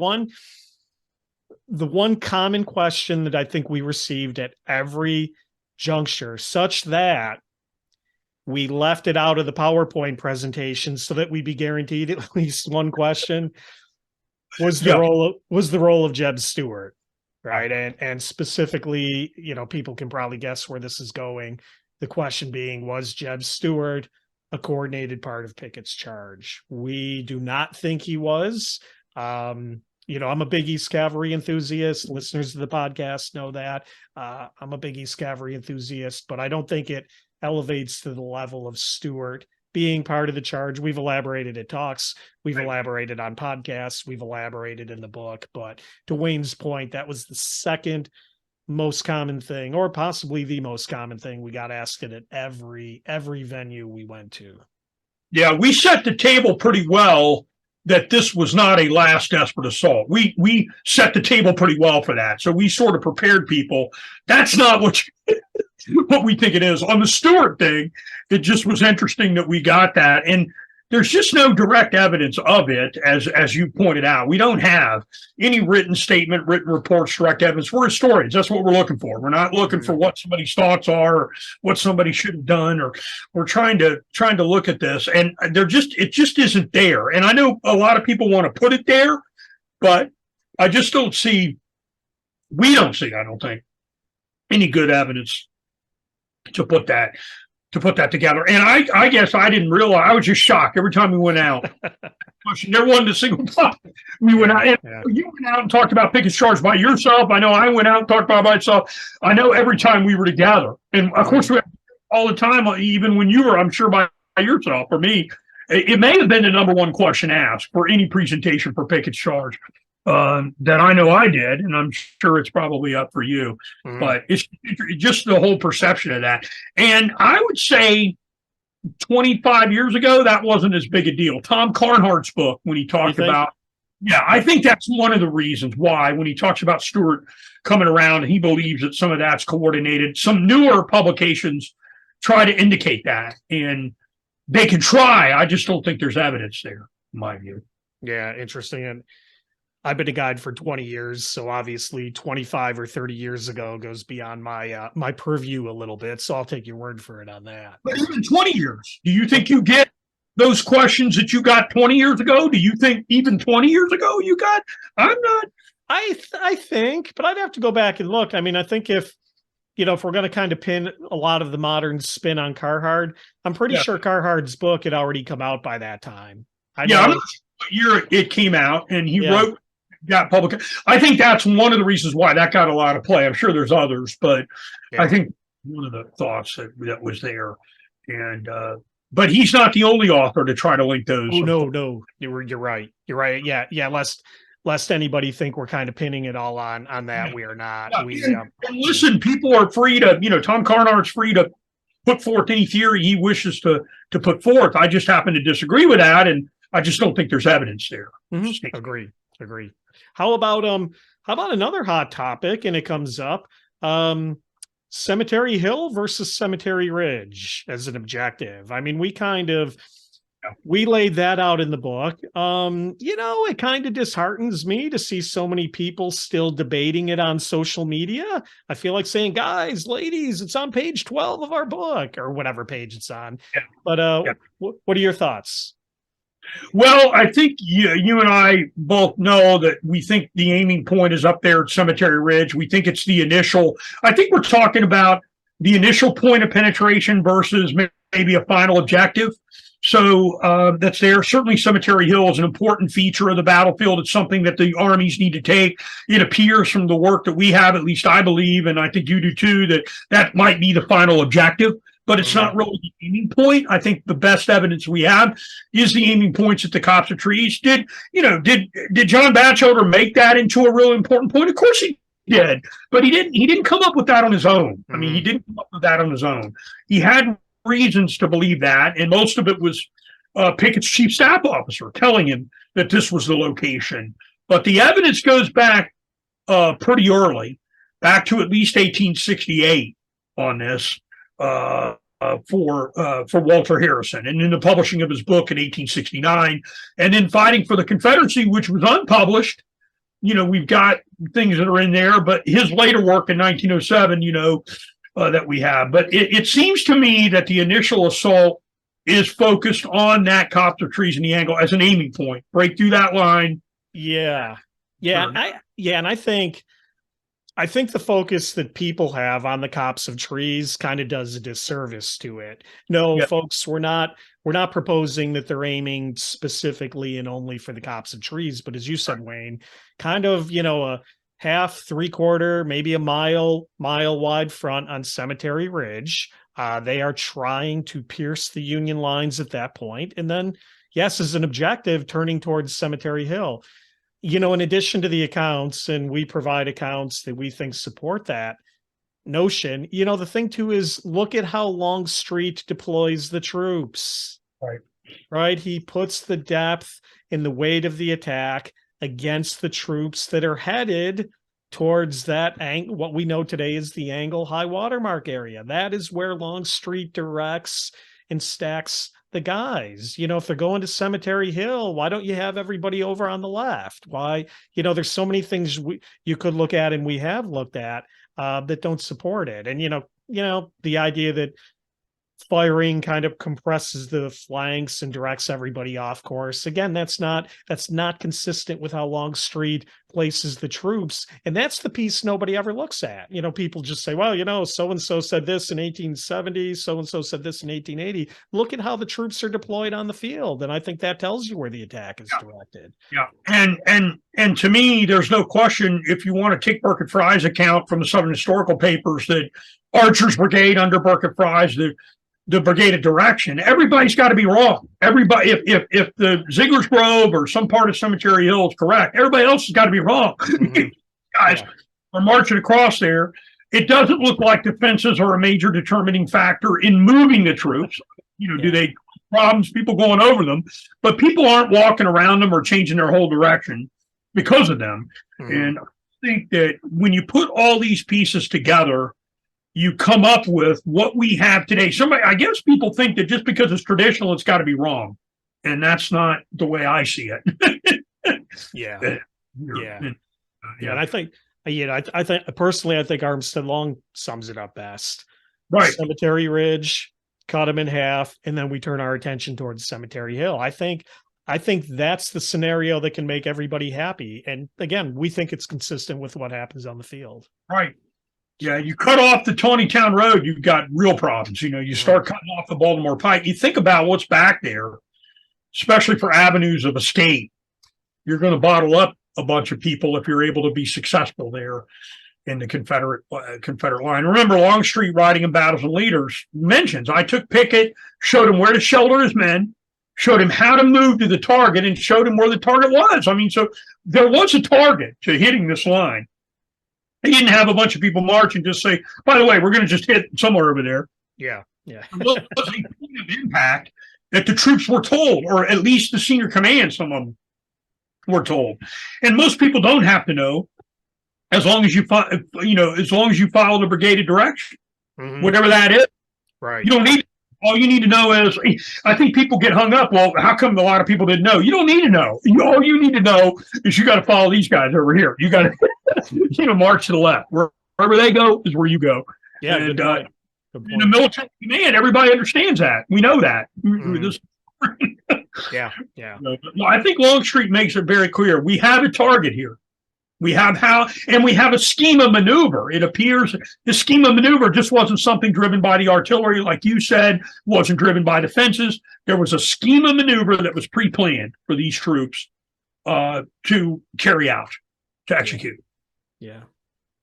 one common question that I think we received at every juncture, such that we left it out of the PowerPoint presentation so that we'd be guaranteed at least one question, was the role of Jeb Stuart, right? And specifically, people can probably guess where this is going. The question being, was Jeb Stuart a coordinated part of Pickett's charge? We do not think he was. I'm a big East Cavalry enthusiast. Listeners to the podcast know that. I'm a big East Cavalry enthusiast, but I don't think it elevates to the level of Stuart being part of the charge. We've elaborated at talks, we've elaborated on podcasts, we've elaborated in the book, but to Wayne's point, that was the second most common thing, or possibly the most common thing we got asked it at every venue we went to. Yeah, we set the table pretty well that this was not a last desperate assault. We set the table pretty well for that. So we sort of prepared people. That's not what we think it is. On the Stuart thing, it just was interesting that we got that. And there's just no direct evidence of it, as you pointed out. We don't have any written statement, written reports, direct evidence. We're historians. That's what we're looking for. We're not looking for what somebody's thoughts are or what somebody should have done, or we're trying to look at this. And it just isn't there. And I know a lot of people want to put it there, but I just don't see, I don't think, any good evidence to put that together. And I guess I didn't realize, I was just shocked every time we went out. There wasn't a single time we went out. And you went out and talked about Pickett's charge by yourself. I know I went out and talked about it by myself. I know every time we were together. And of course, we all the time, even when you were, I'm sure, by yourself or me, it may have been the number one question asked for any presentation for Pickett's charge. That I know I did, and I'm sure it's probably up for you, but it's just the whole perception of that. And I would say 25 years ago, that wasn't as big a deal. Tom Carnhart's book, when he talked about, I think that's one of the reasons why, when he talks about Stuart coming around, he believes that some of that's coordinated. Some newer publications try to indicate that, and they can try. I just don't think there's evidence there, in my view. Yeah, interesting. And I've been a guide for 20 years, so obviously 25 or 30 years ago goes beyond my purview a little bit, so I'll take your word for it on that. But even 20 years, do you think you get those questions that you got 20 years ago? Do you think even 20 years ago you got? I'm not. I think, but I'd have to go back and look. I mean, I think if we're going to kind of pin a lot of the modern spin on Carhart, I'm pretty sure Carhart's book had already come out by that time. I'm not sure what year it came out, and he wrote got public. I think that's one of the reasons why that got a lot of play. I'm sure there's others, but I think one of the thoughts that was there, and but he's not the only author to try to link those. Oh no, you're right. You're right. Yeah. Lest anybody think we're kind of pinning it all on that. We are not. And listen, people are free to, Tom Carhart's free to put forth any theory he wishes to put forth. I just happen to disagree with that, and I just don't think there's evidence there. Mm-hmm. Agree. How about another hot topic? And it comes up, Cemetery Hill versus Cemetery Ridge as an objective. I mean, we laid that out in the book. It kind of disheartens me to see so many people still debating it on social media. I feel like saying, guys, ladies, it's on page 12 of our book, or whatever page it's on. Yeah. But what are your thoughts? Well, I think you and I both know that we think the aiming point is up there at Cemetery Ridge. We think it's the initial. I think we're talking about the initial point of penetration versus maybe a final objective. So that's there. Certainly Cemetery Hill is an important feature of the battlefield. It's something that the armies need to take. It appears from the work that we have, at least I believe, and I think you do too, that might be the final objective, but it's not really the aiming point. I think the best evidence we have is the aiming points at the copse of trees. Did John Batchelder make that into a really important point? Of course he did, but he didn't come up with that on his own. I mean, he didn't come up with that on his own. He had reasons to believe that, and most of it was Pickett's chief staff officer telling him that this was the location. But the evidence goes back pretty early, back to at least 1868 on this for Walter Harrison, and in the publishing of his book in 1869, and then fighting for the Confederacy, which was unpublished. We've got things that are in there, but his later work in 1907, that we have. But it seems to me that the initial assault is focused on that copse of trees in the angle as an aiming point. Break through that line. Yeah. And I think the focus that people have on the copse of trees kind of does a disservice to it. No, folks, we're not proposing that they're aiming specifically and only for the copse of trees, but as you said, Wayne, kind of, a half, 3/4, maybe a mile wide front on Cemetery Ridge. They are trying to pierce the Union lines at that point. And then, yes, as an objective, turning towards Cemetery Hill. In addition to the accounts, and we provide accounts that we think support that notion, the thing too is look at how Longstreet deploys the troops. Right? He puts the depth and the weight of the attack against the troops that are headed towards that what we know today is the Angle high watermark area. That is where Longstreet directs and stacks the guys. If they're going to Cemetery Hill, why don't you have everybody over on the left? Why, there's so many things you could look at, and we have looked at that don't support it. And, the idea that firing kind of compresses the flanks and directs everybody off course. Again, that's not consistent with how Longstreet places the troops. And that's the piece nobody ever looks at. People just say, well, so-and-so said this in 1870, so-and-so said this in 1880. Look at how the troops are deployed on the field. And I think that tells you where the attack is directed. Yeah. And to me, there's no question, if you want to take Burkett Fry's account from the Southern Historical Papers, that Archer's brigade under Burkett Fry's, the brigade of direction, everybody's got to be wrong. Everybody, if the Ziegler's Grove or some part of Cemetery Hill is correct, everybody else has got to be wrong. Guys are marching across there. It doesn't look like defenses are a major determining factor in moving the troops. Do they problems, people going over them, but people aren't walking around them or changing their whole direction because of them. And I think that when you put all these pieces together, you come up with what we have today. I guess people think that just because it's traditional, it's got to be wrong. And that's not the way I see it. And I think, I think personally, I think Armstead Long sums it up best. Right. Cemetery Ridge, cut them in half, and then we turn our attention towards Cemetery Hill. I think that's the scenario that can make everybody happy. And again, we think it's consistent with what happens on the field. Right. Yeah, you cut off the Tawnytown Road, you've got real problems. You start cutting off the Baltimore Pike. You think about what's back there, especially for avenues of escape. You're going to bottle up a bunch of people if you're able to be successful there in the Confederate line. Remember, Longstreet, writing in Battles and Leaders, mentions, I took Pickett, showed him where to shelter his men, showed him how to move to the target, and showed him where the target was. I mean, so there was a target to hitting this line. He didn't have a bunch of people march and just say, by the way, we're going to just hit somewhere over there. Yeah, yeah. It was a point of impact that the troops were told, or at least the senior command, some of them were told. And most people don't have to know, as long as you follow the brigaded direction, whatever that is. Right. You don't need. All you need to know is, I think people get hung up. Well, how come a lot of people didn't know? You don't need to know. All you need to know is you got to follow these guys over here. You got to, march to the left. Wherever they go is where you go. Yeah. And good in the military command, everybody understands that. We know that. Yeah. Yeah. I think Longstreet makes it very clear. We have a target here. We have we have a scheme of maneuver. It appears the scheme of maneuver just wasn't something driven by the artillery, like you said, wasn't driven by the fences. There was a scheme of maneuver that was pre-planned for these troops to carry out, to execute. Yeah.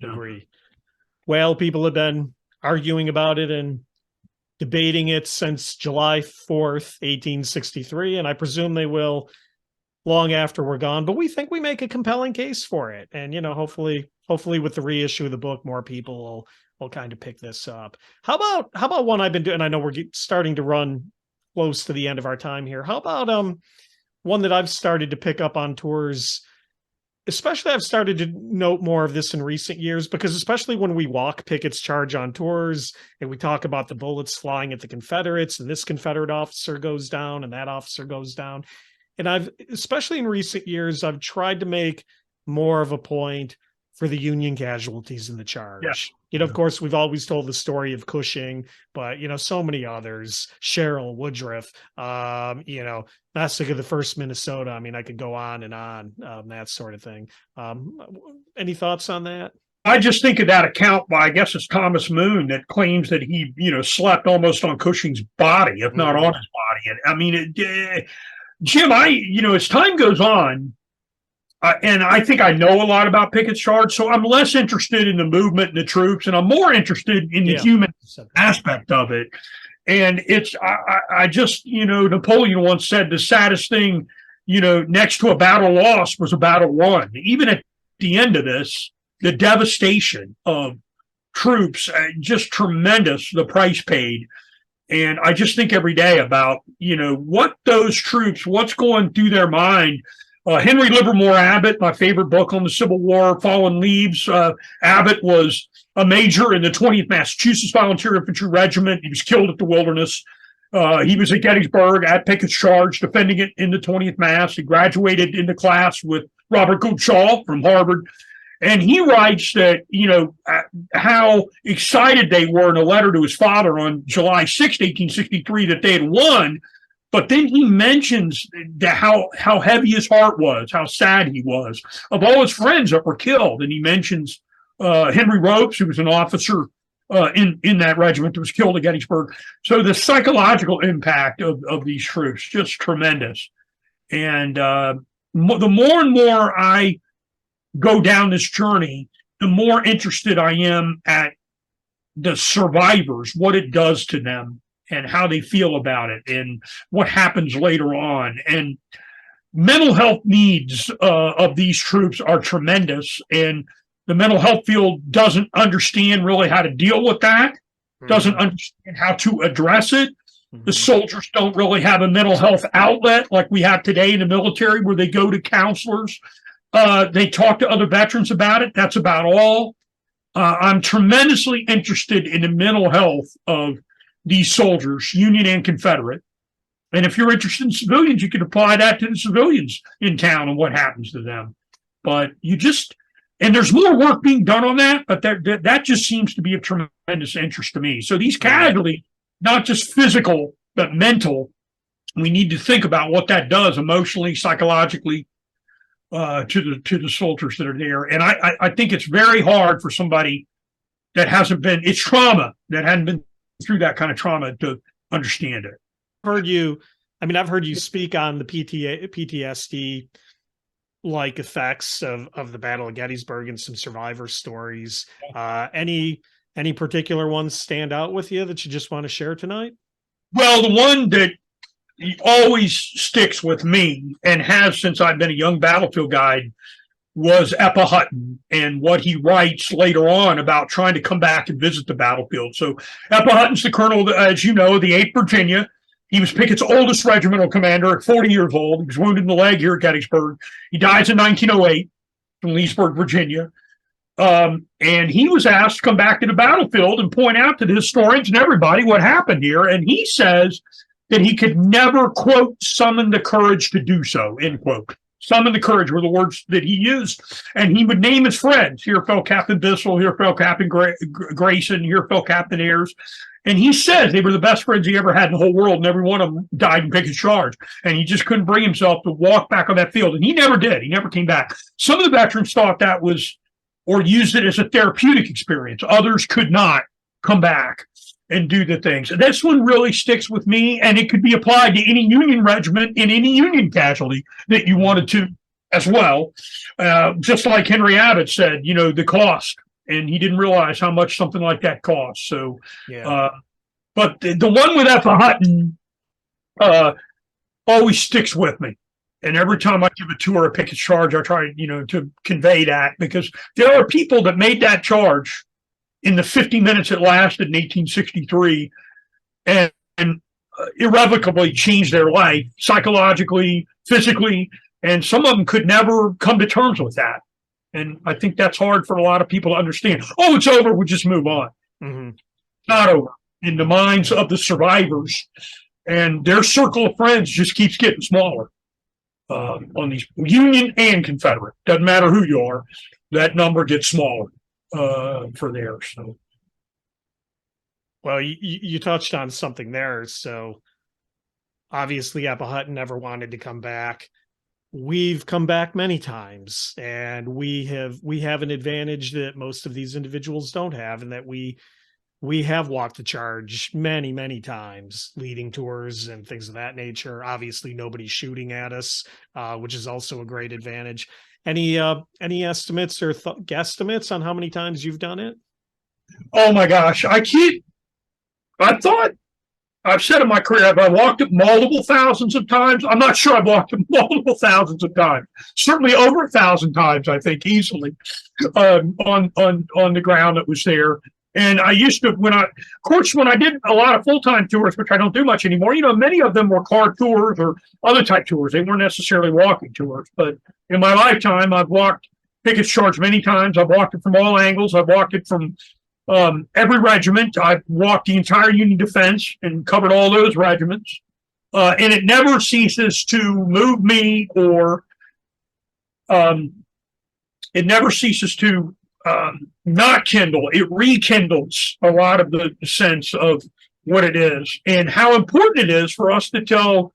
Agree. Well, people have been arguing about it and debating it since July 4th, 1863, and I presume they will long after we're gone, but we think we make a compelling case for it. And, hopefully with the reissue of the book, more people will kind of pick this up. How about one I've been doing? I know we're starting to run close to the end of our time here. How about one that I've started to pick up on tours? Especially I've started to note more of this in recent years, because especially when we walk Pickett's charge on tours and we talk about the bullets flying at the Confederates, and this Confederate officer goes down and that officer goes down. And especially in recent years, I've tried to make more of a point for the Union casualties in the charge. Yeah. Of course, we've always told the story of Cushing, but, so many others, Sherrill, Woodruff, Massacre of the 1st Minnesota. I mean, I could go on and on, that sort of thing. Any thoughts on that? I just think of that account by, I guess it's Thomas Moon, that claims that he, slept almost on Cushing's body, if not on his body. And I mean, Jim, as time goes on, and I think I know a lot about Pickett's charge, so I'm less interested in the movement and the troops, and I'm more interested in the human aspect of it. And I just, Napoleon once said the saddest thing, next to a battle lost was a battle won. Even at the end of this, the devastation of troops, just tremendous, the price paid. And I just think every day about, what those troops, what's going through their mind. Henry Livermore Abbott, my favorite book on the Civil War, Fallen Leaves. Abbott was a major in the 20th Massachusetts Volunteer Infantry Regiment. He was killed at the Wilderness. He was at Gettysburg at Pickett's charge, defending it in the 20th Mass. He graduated into class with Robert Gould Shaw from Harvard. And he writes that, how excited they were in a letter to his father on July 6, 1863, that they had won. But then he mentions how heavy his heart was, how sad he was of all his friends that were killed. And he mentions Henry Ropes, who was an officer in that regiment that was killed at Gettysburg. So the psychological impact of these troops, just tremendous. And the more and more I go down this journey, the more interested I am at the survivors, what it does to them and how they feel about it and what happens later on. And mental health needs of these troops are tremendous. And the mental health field doesn't understand really how to deal with that, doesn't understand how to address it. The soldiers don't really have a mental health outlet like we have today in the military, where they go to counselors. They talk to other veterans about it. That's about all. I'm tremendously interested in the mental health of these soldiers, Union and Confederate. And if you're interested in civilians, you can apply that to the civilians in town and what happens to them. But and there's more work being done on that, but that just seems to be of tremendous interest to me. So these casualties, not just physical, but mental. We need to think about what that does emotionally, psychologically, to the soldiers that are there. And I think it's very hard for somebody that hasn't been, it's trauma, that hadn't been through that kind of trauma to understand it. I've heard you speak on the PTSD like effects of the Battle of Gettysburg and some survivor stories. Any particular ones stand out with you that you just want to share tonight? Well, the one that always sticks with me and has since I've been a young battlefield guide was Eppa Hutton and what he writes later on about trying to come back and visit the battlefield. So Eppa Hutton's the colonel, as you know, of the 8th Virginia. He was Pickett's oldest regimental commander at 40 years old. He was wounded in the leg here at Gettysburg. He dies in 1908 from Leesburg, Virginia. And he was asked to come back to the battlefield and point out to the historians and everybody what happened here. And he says that he could never, quote, summon the courage to do so, end quote. Summon the courage were the words that he used. And he would name his friends. Here fell Captain Bissell, here fell Captain Grayson, here fell Captain Ayres. And he says they were the best friends he ever had in the whole world, and every one of them died in Pickett's charge. And he just couldn't bring himself to walk back on that field. And he never did. He never came back. Some of the veterans thought that was, or used it as a therapeutic experience. Others could not come back and do the things. And this one really sticks with me, and it could be applied to any Union regiment in any Union casualty that you wanted to as well. Just like Henry Abbott said, the cost. And he didn't realize how much something like that costs. So, yeah. But the one with Eppa Hutton always sticks with me. And every time I give a tour of Pickett's charge, I try, to convey that, because there are people that made that charge in the 50 minutes it lasted in 1863 and irrevocably changed their life psychologically, physically, and some of them could never come to terms with that. And I think that's hard for a lot of people to understand. Oh, it's over. We'll just move on. Mm-hmm. Not over. In the minds of the survivors, and their circle of friends just keeps getting smaller. On these Union and Confederate, doesn't matter who you are, that number gets smaller for there. So, well, you touched on something there. So, obviously, Eppa Hutton never wanted to come back. We've come back many times, and we have an advantage that most of these individuals don't have, and that we have walked the charge many, many times, leading tours and things of that nature. Obviously, nobody's shooting at us, which is also a great advantage. Any estimates or guesstimates on how many times you've done it? Oh my gosh, I've said in my career, I've walked it multiple thousands of times. I'm not sure I've walked it multiple thousands of times. Certainly over 1,000 times, I think, easily on the ground that was there. And I used to, when I did a lot of full-time tours, which I don't do much anymore, many of them were car tours or other type tours. They weren't necessarily walking tours. But in my lifetime, I've walked Pickett's charge many times. I've walked it from all angles. I've walked it from every regiment. I've walked the entire Union defense and covered all those regiments. And it never ceases to move me, or it never ceases to not kindle. It rekindles a lot of the sense of what it is and how important it is for us to tell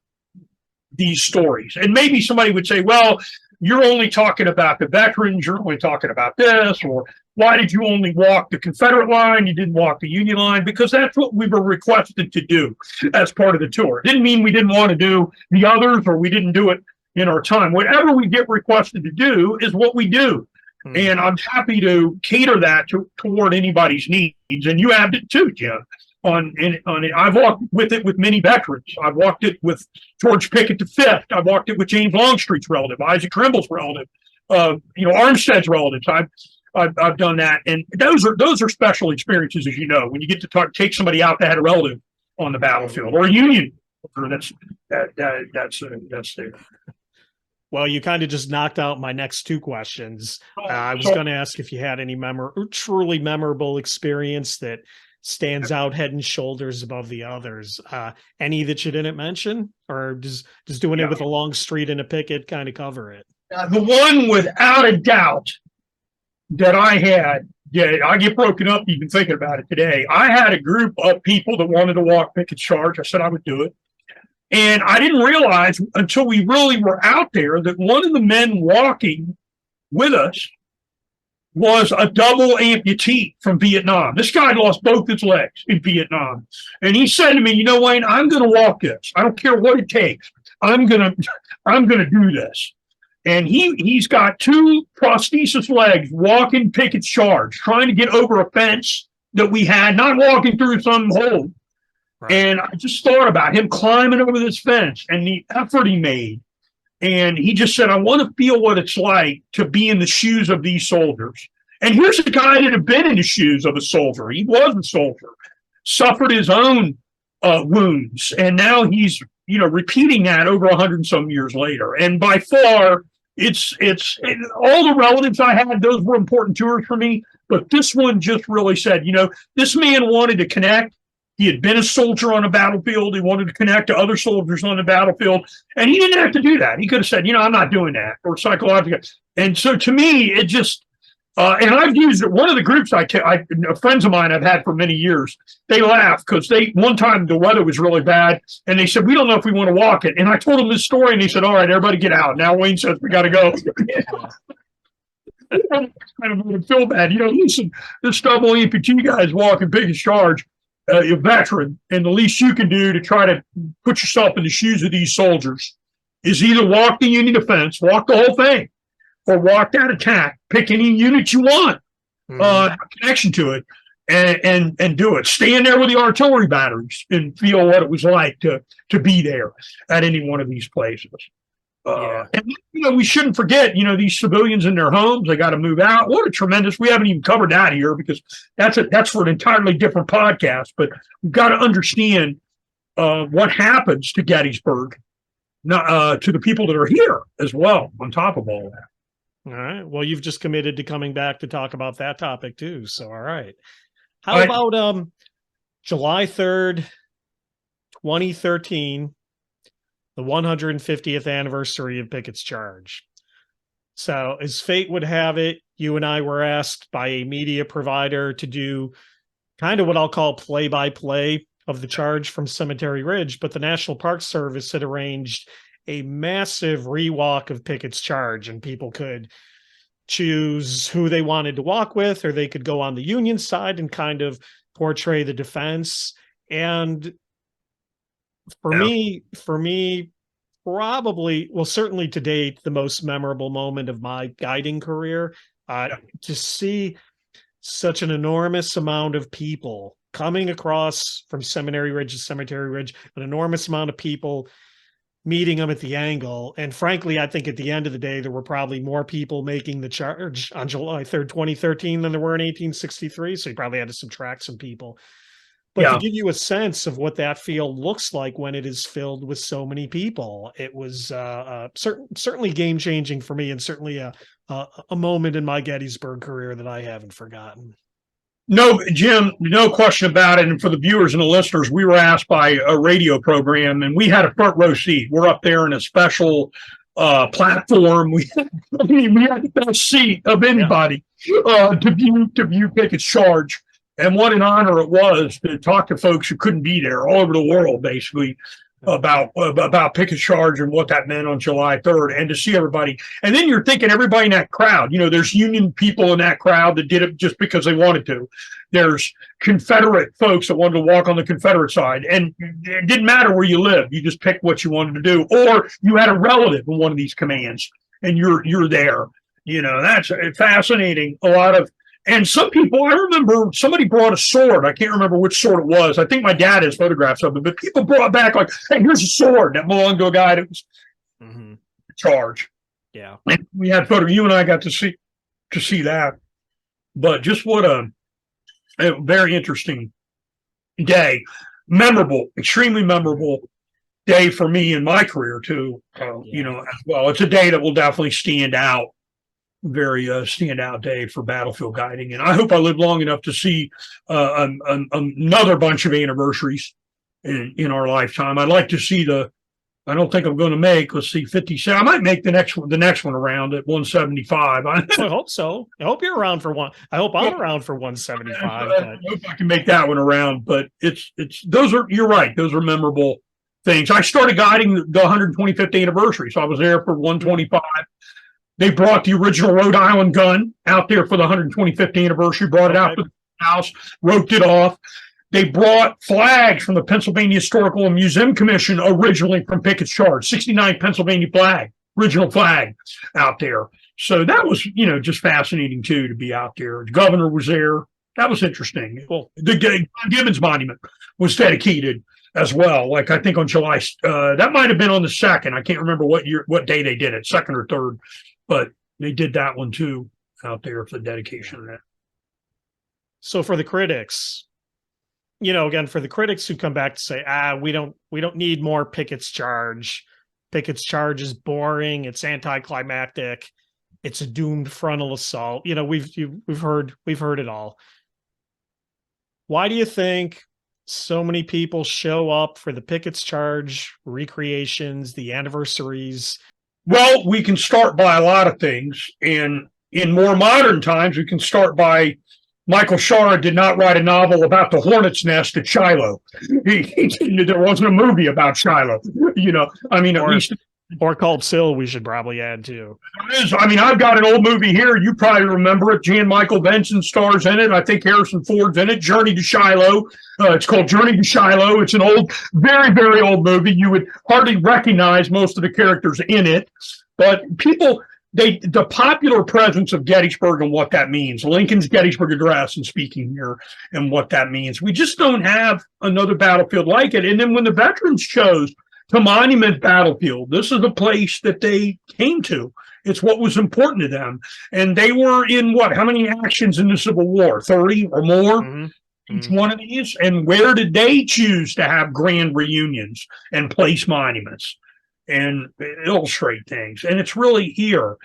these stories. And maybe somebody would say, well, you're only talking about the veterans, you're only talking about this, or why did you only walk the Confederate line, you didn't walk the Union line? Because that's what we were requested to do as part of the tour. It didn't mean we didn't want to do the others, or we didn't do it in our time. Whatever we get requested to do is what we do. Mm-hmm. And I'm happy to cater that toward anybody's needs. And you have it too, Jim. On it. I've walked with it with many veterans. I've walked it with George Pickett V. I've walked it with James Longstreet's relative, Isaac Trimble's relative, Armstead's relatives. I've done that, and those are special experiences, as you know, when you get to take somebody out that had a relative on the battlefield or a Union. That's there. Well, you kind of just knocked out my next two questions. I was going to ask if you had any truly memorable experience that stands out head and shoulders above the others. Any that you didn't mention, or does doing it with a Longstreet and a Pickett kind of cover it? The one without a doubt that I had, yeah, I get broken up even thinking about it today. I had a group of people that wanted to walk Pickett's Charge. I said I would do it. And I didn't realize until we really were out there that one of the men walking with us was a double amputee from Vietnam. This guy lost both his legs in Vietnam. And he said to me, you know, Wayne, I'm going to walk this. I don't care what it takes. I'm going to do this. And he's got two prosthesis legs walking Pickett's Charge, trying to get over a fence that we had, not walking through some hole. Right. And I just thought about him climbing over this fence and the effort he made. And he just said, I want to feel what it's like to be in the shoes of these soldiers. And here's a guy that had been in the shoes of a soldier. He was a soldier, suffered his own wounds. And now he's, repeating that over 100 and some years later. And by far, it's all the relatives I had, those were important tours for me. But this one just really said, this man wanted to connect. He had been a soldier on a battlefield. He wanted to connect to other soldiers on the battlefield. And he didn't have to do that. He could have said, I'm not doing that, or psychological. And so to me, it just, and I've used it. One of the groups friends of mine I've had for many years, they laugh because one time the weather was really bad. And they said, we don't know if we want to walk it. And I told them this story and they said, all right, everybody get out. Now Wayne says, we got to go. I kind of made him feel bad. Listen, this double amputee guy is walking Pickett's Charge. A veteran, and the least you can do to try to put yourself in the shoes of these soldiers is either walk the Union defense, walk the whole thing, or walk that attack. Pick any unit you want, connection to it, and do it. Stand there with the artillery batteries and feel what it was like to be there at any one of these places. And we shouldn't forget, these civilians in their homes, they got to move out. What a tremendous, we haven't even covered that here because that's for an entirely different podcast, but we've got to understand what happens to Gettysburg, to the people that are here as well, on top of all that. All right. Well, you've just committed to coming back to talk about that topic too. So, all right. How about July 3rd, 2013, the 150th anniversary of Pickett's Charge. So as fate would have it, you and I were asked by a media provider to do kind of what I'll call play-by-play of the charge from Cemetery Ridge, but the National Park Service had arranged a massive rewalk of Pickett's Charge, and people could choose who they wanted to walk with, or they could go on the Union side and kind of portray the defense. And for me, probably, well, certainly to date, the most memorable moment of my guiding career, to see such an enormous amount of people coming across from Seminary Ridge to Cemetery Ridge, an enormous amount of people meeting them at the angle. And frankly, I think at the end of the day, there were probably more people making the charge on July 3rd, 2013 than there were in 1863. So you probably had to subtract some people. But to give you a sense of what that field looks like when it is filled with so many people, it was certainly game-changing for me, and certainly a moment in my Gettysburg career that I haven't forgotten. No, Jim, no question about it. And for the viewers and the listeners, we were asked by a radio program, and we had a front row seat. We're up there in a special platform. We had the best seat of anybody to view Pickett's Charge. And what an honor it was to talk to folks who couldn't be there all over the world, basically, about Pickett's Charge and what that meant on July 3rd, and to see everybody. And then you're thinking everybody in that crowd, there's Union people in that crowd that did it just because they wanted to. There's Confederate folks that wanted to walk on the Confederate side. And it didn't matter where you lived. You just picked what you wanted to do. Or you had a relative in one of these commands, and you're there. That's fascinating. And some people, I remember somebody brought a sword. I can't remember which sword it was. I think my dad has photographs of it, but people brought back like, hey, here's a sword that belonged to a guy that was charge. Yeah. And we had photos. You and I got to see that. But just what a very interesting day. Memorable, extremely memorable day for me in my career too. As well. It's a day that will definitely stand out. Very standout day for battlefield guiding, and I hope I live long enough to see another bunch of anniversaries in our lifetime. I'd like to see the I don't think I'm going to make. Let's see, 57. I might make the next one around at 175. I hope so. I hope you're around for one. I hope I'm around for 175. I hope I can make that one around. But you're right. Those are memorable things. I started guiding the 125th anniversary, so I was there for 125. They brought the original Rhode Island gun out there for the 125th anniversary. Brought it out to the house, roped it off. They brought flags from the Pennsylvania Historical and Museum Commission, originally from Pickett's Charge, 69 Pennsylvania flag, original flag out there. So that was, just fascinating too, to be out there. The governor was there. That was interesting. Well, the John Gibbons Monument was dedicated as well. Like I think on July, that might have been on the 2nd. I can't remember what day they did it, 2nd or 3rd, but they did that one too out there for the dedication of that. So for the critics, again, for the critics who come back to say, we don't need more Pickett's Charge. Pickett's Charge is boring. It's anticlimactic. It's a doomed frontal assault. We've heard it all. Why do you think so many people show up for the Pickett's Charge recreations, the anniversaries? Well, we can start by a lot of things. And in more modern times, we can start by Michael Shara did not write a novel about the hornet's nest at Shiloh. There wasn't a movie about Shiloh. Or Culp Sill, we should probably add too. There is. I've got an old movie here. You probably remember it. Jan Michael Benson stars in it. I think Harrison Ford's in it. Journey to Shiloh. It's called Journey to Shiloh. It's an old, very, very old movie. You would hardly recognize most of the characters in it, but people. The popular presence of Gettysburg and what that means, Lincoln's Gettysburg Address and speaking here and what that means. We just don't have another battlefield like it. And then when the veterans chose to monument battlefield, this is the place that they came to. It's what was important to them. And they were in how many actions in the Civil War? 30 or more? Mm-hmm. Each one of these. And where did they choose to have grand reunions and place monuments and illustrate things? And it's really here.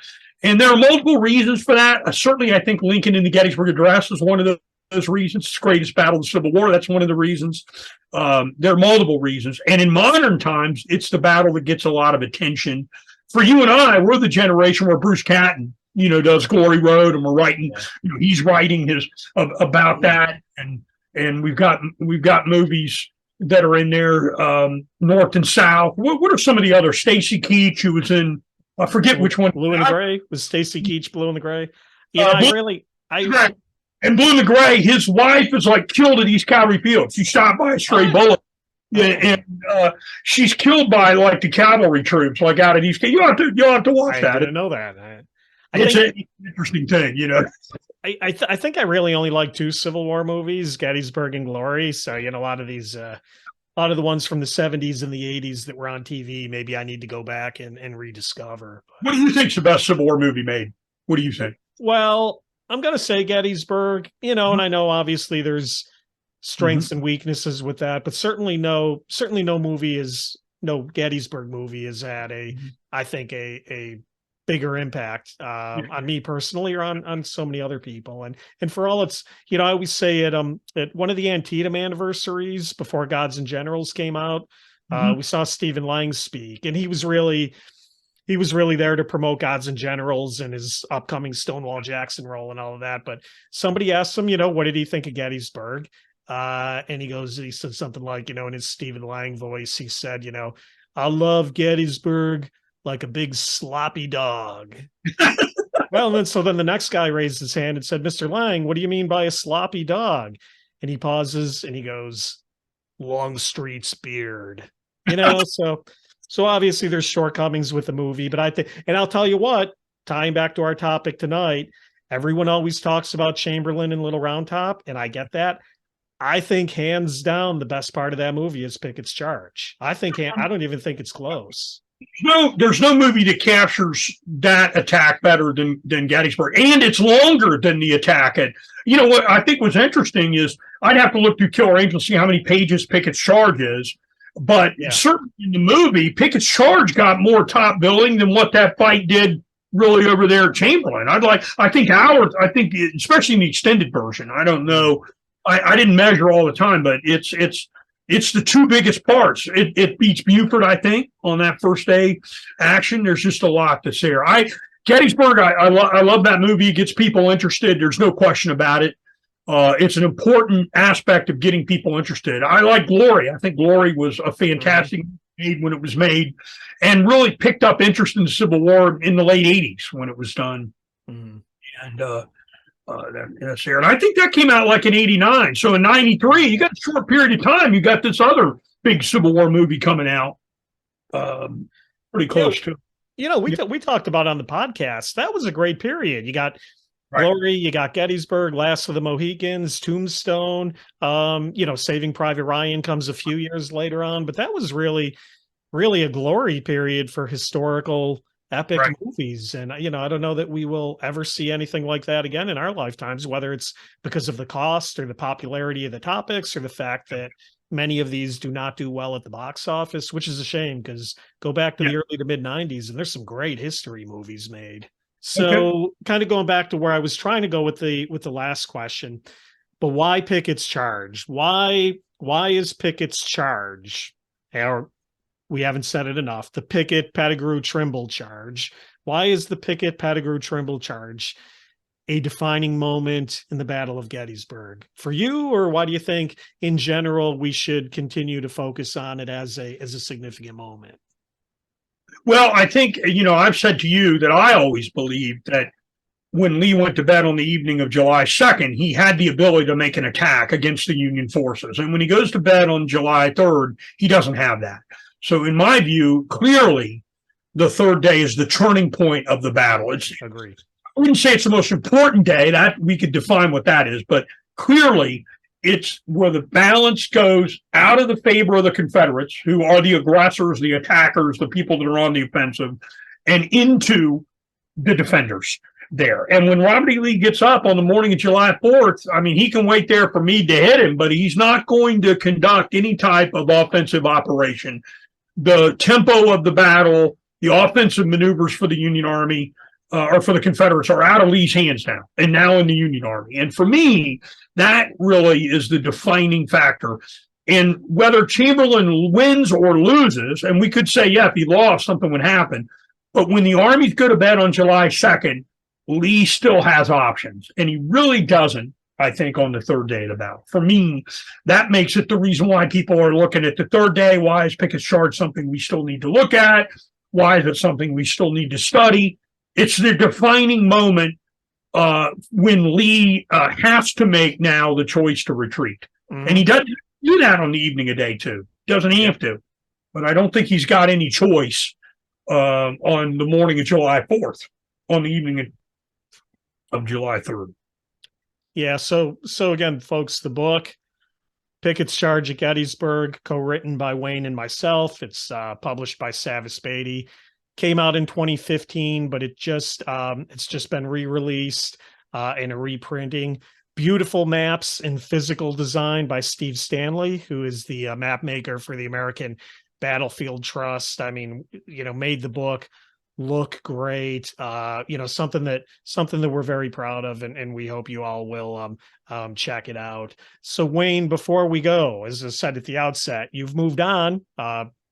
And there are multiple reasons for that. Certainly, I think Lincoln in the Gettysburg Address is one of those reasons. It's the greatest battle of the Civil War. That's one of the reasons. There are multiple reasons. And in modern times, it's the battle that gets a lot of attention. For you and I, we're the generation where Bruce Catton, does Glory Road, and we're writing, he's writing his about that. And we've got movies that are in there, North and South. What are some of the other? Stacy Keach, who was in, I forget which one. Blue and the Gray? Was Stacy Keach Blue and the Gray? And Blue and the Gray, his wife is killed at East Cavalry Field. She shot by a stray bullet. And she's killed by the cavalry troops, out at East. You'll have to watch that. I didn't know that. It's an interesting thing, I think I really only like 2 Civil War movies, Gettysburg and Glory. So, a lot of these, a lot of the ones from the 70s and the 80s that were on TV, maybe I need to go back and rediscover. What do you think's the best Civil War movie made? What do you think? Well, I'm going to say Gettysburg, and I know obviously there's strengths and weaknesses with that, but certainly no Gettysburg movie has had I think a bigger impact on me personally or on so many other people. And for all it's, I always say at one of the Antietam anniversaries before Gods and Generals came out, we saw Stephen Lang speak, and he was really there to promote Gods and Generals and his upcoming Stonewall Jackson role and all of that. But somebody asked him, what did he think of Gettysburg? And he said something like, in his Stephen Lang voice, he said, I love Gettysburg like a big sloppy dog. Well, then the next guy raised his hand and said, Mr. Lang, what do you mean by a sloppy dog? And he pauses and he goes, Longstreet's beard. So obviously there's shortcomings with the movie, but and I'll tell you what, tying back to our topic tonight, everyone always talks about Chamberlain and Little Round Top, and I get that. I think hands down the best part of that movie is Pickett's Charge. I don't even think it's close. No, there's no movie that captures that attack better than Gettysburg, and it's longer than the attack. And what I think was interesting is I'd have to look through Killer Angel to see how many pages Pickett's Charge is, but certainly in the movie, Pickett's Charge got more top billing than what that fight did really over there at Chamberlain. I think especially in the extended version. I don't know. I didn't measure all the time, but it's it's the two biggest parts. It beats Buford, I think, on that first day action. There's just a lot that's there. Gettysburg, I love that movie. It gets people interested. There's no question about it. It's an important aspect of getting people interested. I like Glory. I think Glory was a fantastic made when it was made, and really picked up interest in the Civil War in the late 80s when it was done. And that's there. And I think that came out like in 89. So in 93, you got a short period of time. You got this other big Civil War movie coming out pretty close to. We talked about on the podcast, that was a great period. You got Glory, you got Gettysburg, Last of the Mohicans, Tombstone, Saving Private Ryan comes a few years later on, but that was really, really a glory period for historical epic movies. And, I don't know that we will ever see anything like that again in our lifetimes, whether it's because of the cost or the popularity of the topics or the fact that many of these do not do well at the box office, which is a shame because go back to the early to mid 90s and there's some great history movies made. So kind of going back to where I was trying to go with the last question, but why Pickett's charge? Why is Pickett's charge, or we haven't said it enough, the Pickett-Pettigrew-Trimble charge? Why is the Pickett-Pettigrew-Trimble charge a defining moment in the Battle of Gettysburg for you, or why do you think in general we should continue to focus on it as a significant moment? Well, I think, I've said to you that I always believed that when Lee went to bed on the evening of July 2nd, he had the ability to make an attack against the Union forces. And when he goes to bed on July 3rd, he doesn't have that. So in my view, clearly the third day is the turning point of the battle. Agreed. I wouldn't say it's the most important day, that we could define what that is, but clearly it's where the balance goes out of the favor of the Confederates, who are the aggressors, the attackers, the people that are on the offensive, and into the defenders there. And when Robert E. Lee gets up on the morning of July 4th, I mean, he can wait there for Meade to hit him, but he's not going to conduct any type of offensive operation. The tempo of the battle, the offensive maneuvers for the Union Army, or for the Confederates, are out of Lee's hands now, and now in the Union Army. And for me, that really is the defining factor. And whether Chamberlain wins or loses, and we could say, if he lost, something would happen. But when the armies go to bed on July 2nd, Lee still has options. And he really doesn't, I think, on the third day of the battle. For me, that makes it the reason why people are looking at the third day. Why is Pickett's charge something we still need to look at? Why is it something we still need to study? It's the defining moment when Lee has to make now the choice to retreat. And he doesn't do that on the evening of day 2. Doesn't have to. But I don't think he's got any choice on the morning of July 4th, on the evening of July 3rd. Yeah, so again, folks, the book, Pickett's Charge at Gettysburg, co-written by Wayne and myself. It's published by Savas Beatty. Came out in 2015, but it's just been re-released in a reprinting. Beautiful maps and physical design by Steve Stanley, who is the map maker for the American Battlefield Trust. I mean, made the book look great. Something that we're very proud of, and we hope you all will check it out. So Wayne, before we go, as I said at the outset, you've moved on.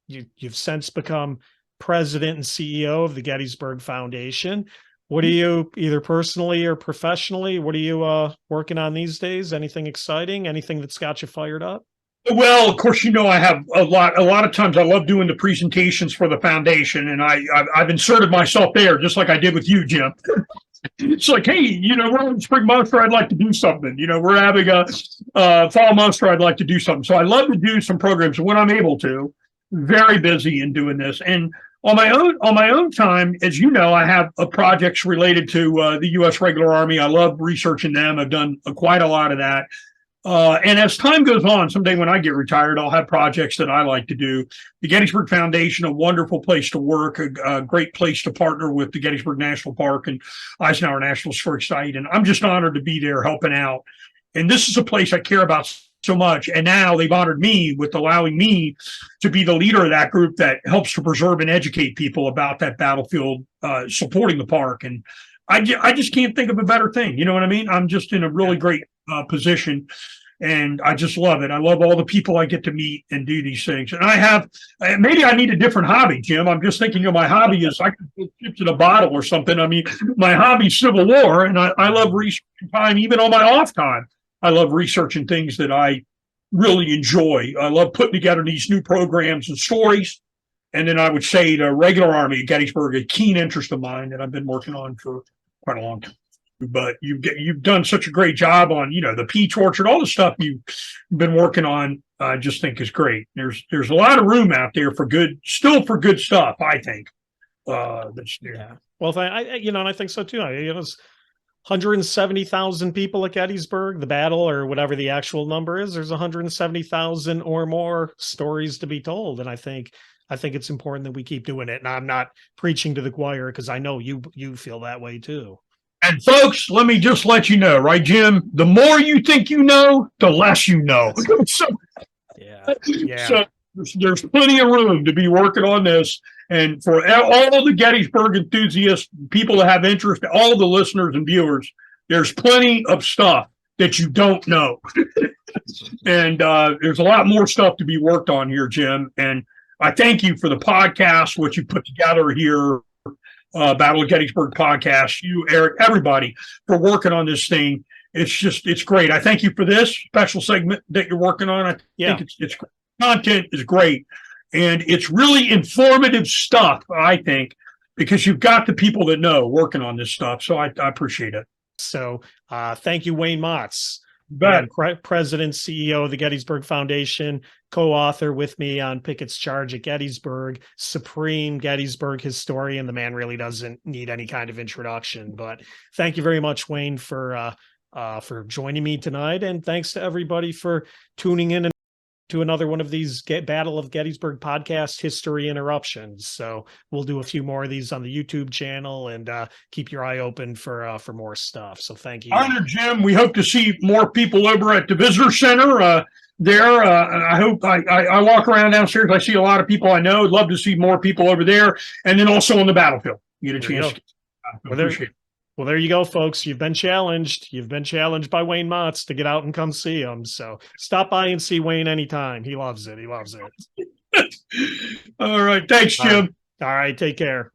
You've since become president and CEO of the Gettysburg Foundation. What are you, either personally or professionally, what are you working on these days? Anything exciting? Anything that's got you fired up? Well, of course, I have a lot of times I love doing the presentations for the foundation, and I've inserted myself there just like I did with you, Jim. It's like, hey, we're having spring muster, I'd like to do something. We're having a fall muster, I'd like to do something. So I love to do some programs when I'm able to. Very busy in doing this. And on my own time, as you know, I have projects related to the U.S. Regular Army. I love researching them. I've done quite a lot of that. And as time goes on, someday when I get retired, I'll have projects that I like to do. The Gettysburg Foundation, a wonderful place to work, a great place to partner with the Gettysburg National Park and Eisenhower National Historic Site. And I'm just honored to be there helping out. And this is a place I care about so much. And now they've honored me with allowing me to be the leader of that group that helps to preserve and educate people about that battlefield, supporting the park. And I just can't think of a better thing. You know what I mean? I'm just in a really great position. And I just love it. I love all the people I get to meet and do these things. And I have, maybe I need a different hobby, Jim. I'm just thinking, my hobby is I could put chips in a bottle or something. I mean, my hobby is Civil War, and I love researching time, even on my off time. I love researching things that I really enjoy. I love putting together these new programs and stories. And then I would say the regular Army at Gettysburg, a keen interest of mine that I've been working on for quite a long time. But you've done such a great job on, the Peach Orchard, all the stuff you've been working on. I just think is great. There's a lot of room out there for good stuff, I think. That's new. Yeah. Well, and I think so too. It's 170,000 people at Gettysburg, the battle, or whatever the actual number is. There's 170,000 or more stories to be told, and I think it's important that we keep doing it. And I'm not preaching to the choir, because I know you feel that way too. And folks, let me just let you know, right, Jim? The more you think you know, the less you know. So, yeah. So there's plenty of room to be working on this. And for all the Gettysburg enthusiasts, people that have interest, all the listeners and viewers, there's plenty of stuff that you don't know. And there's a lot more stuff to be worked on here, Jim. And I thank you for the podcast, what you put together here. Battle of Gettysburg podcast, you, Eric, everybody, for working on this thing. It's great. I thank you for this special segment that you're working on. I think it's content is great, and it's really informative stuff, I think, because you've got the people that know working on this stuff. So I appreciate it. So thank you, Wayne Motts, President, CEO of the Gettysburg Foundation, co-author with me on Pickett's Charge at Gettysburg, supreme Gettysburg historian. The man really doesn't need any kind of introduction. But thank you very much, Wayne, for joining me tonight, and thanks to everybody for tuning in to another one of these Battle of Gettysburg podcast history interruptions. So we'll do a few more of these on the YouTube channel, and keep your eye open for more stuff. So thank you. Honored, Jim. We hope to see more people over at the visitor center there. I hope I walk around downstairs. I see a lot of people I know. I'd love to see more people over there, and then also on the battlefield. You get a chance. Well, there you go, folks. You've been challenged. You've been challenged by Wayne Motts to get out and come see him. So stop by and see Wayne anytime. He loves it. He loves it. All right. Thanks, Jim. All right. Take care.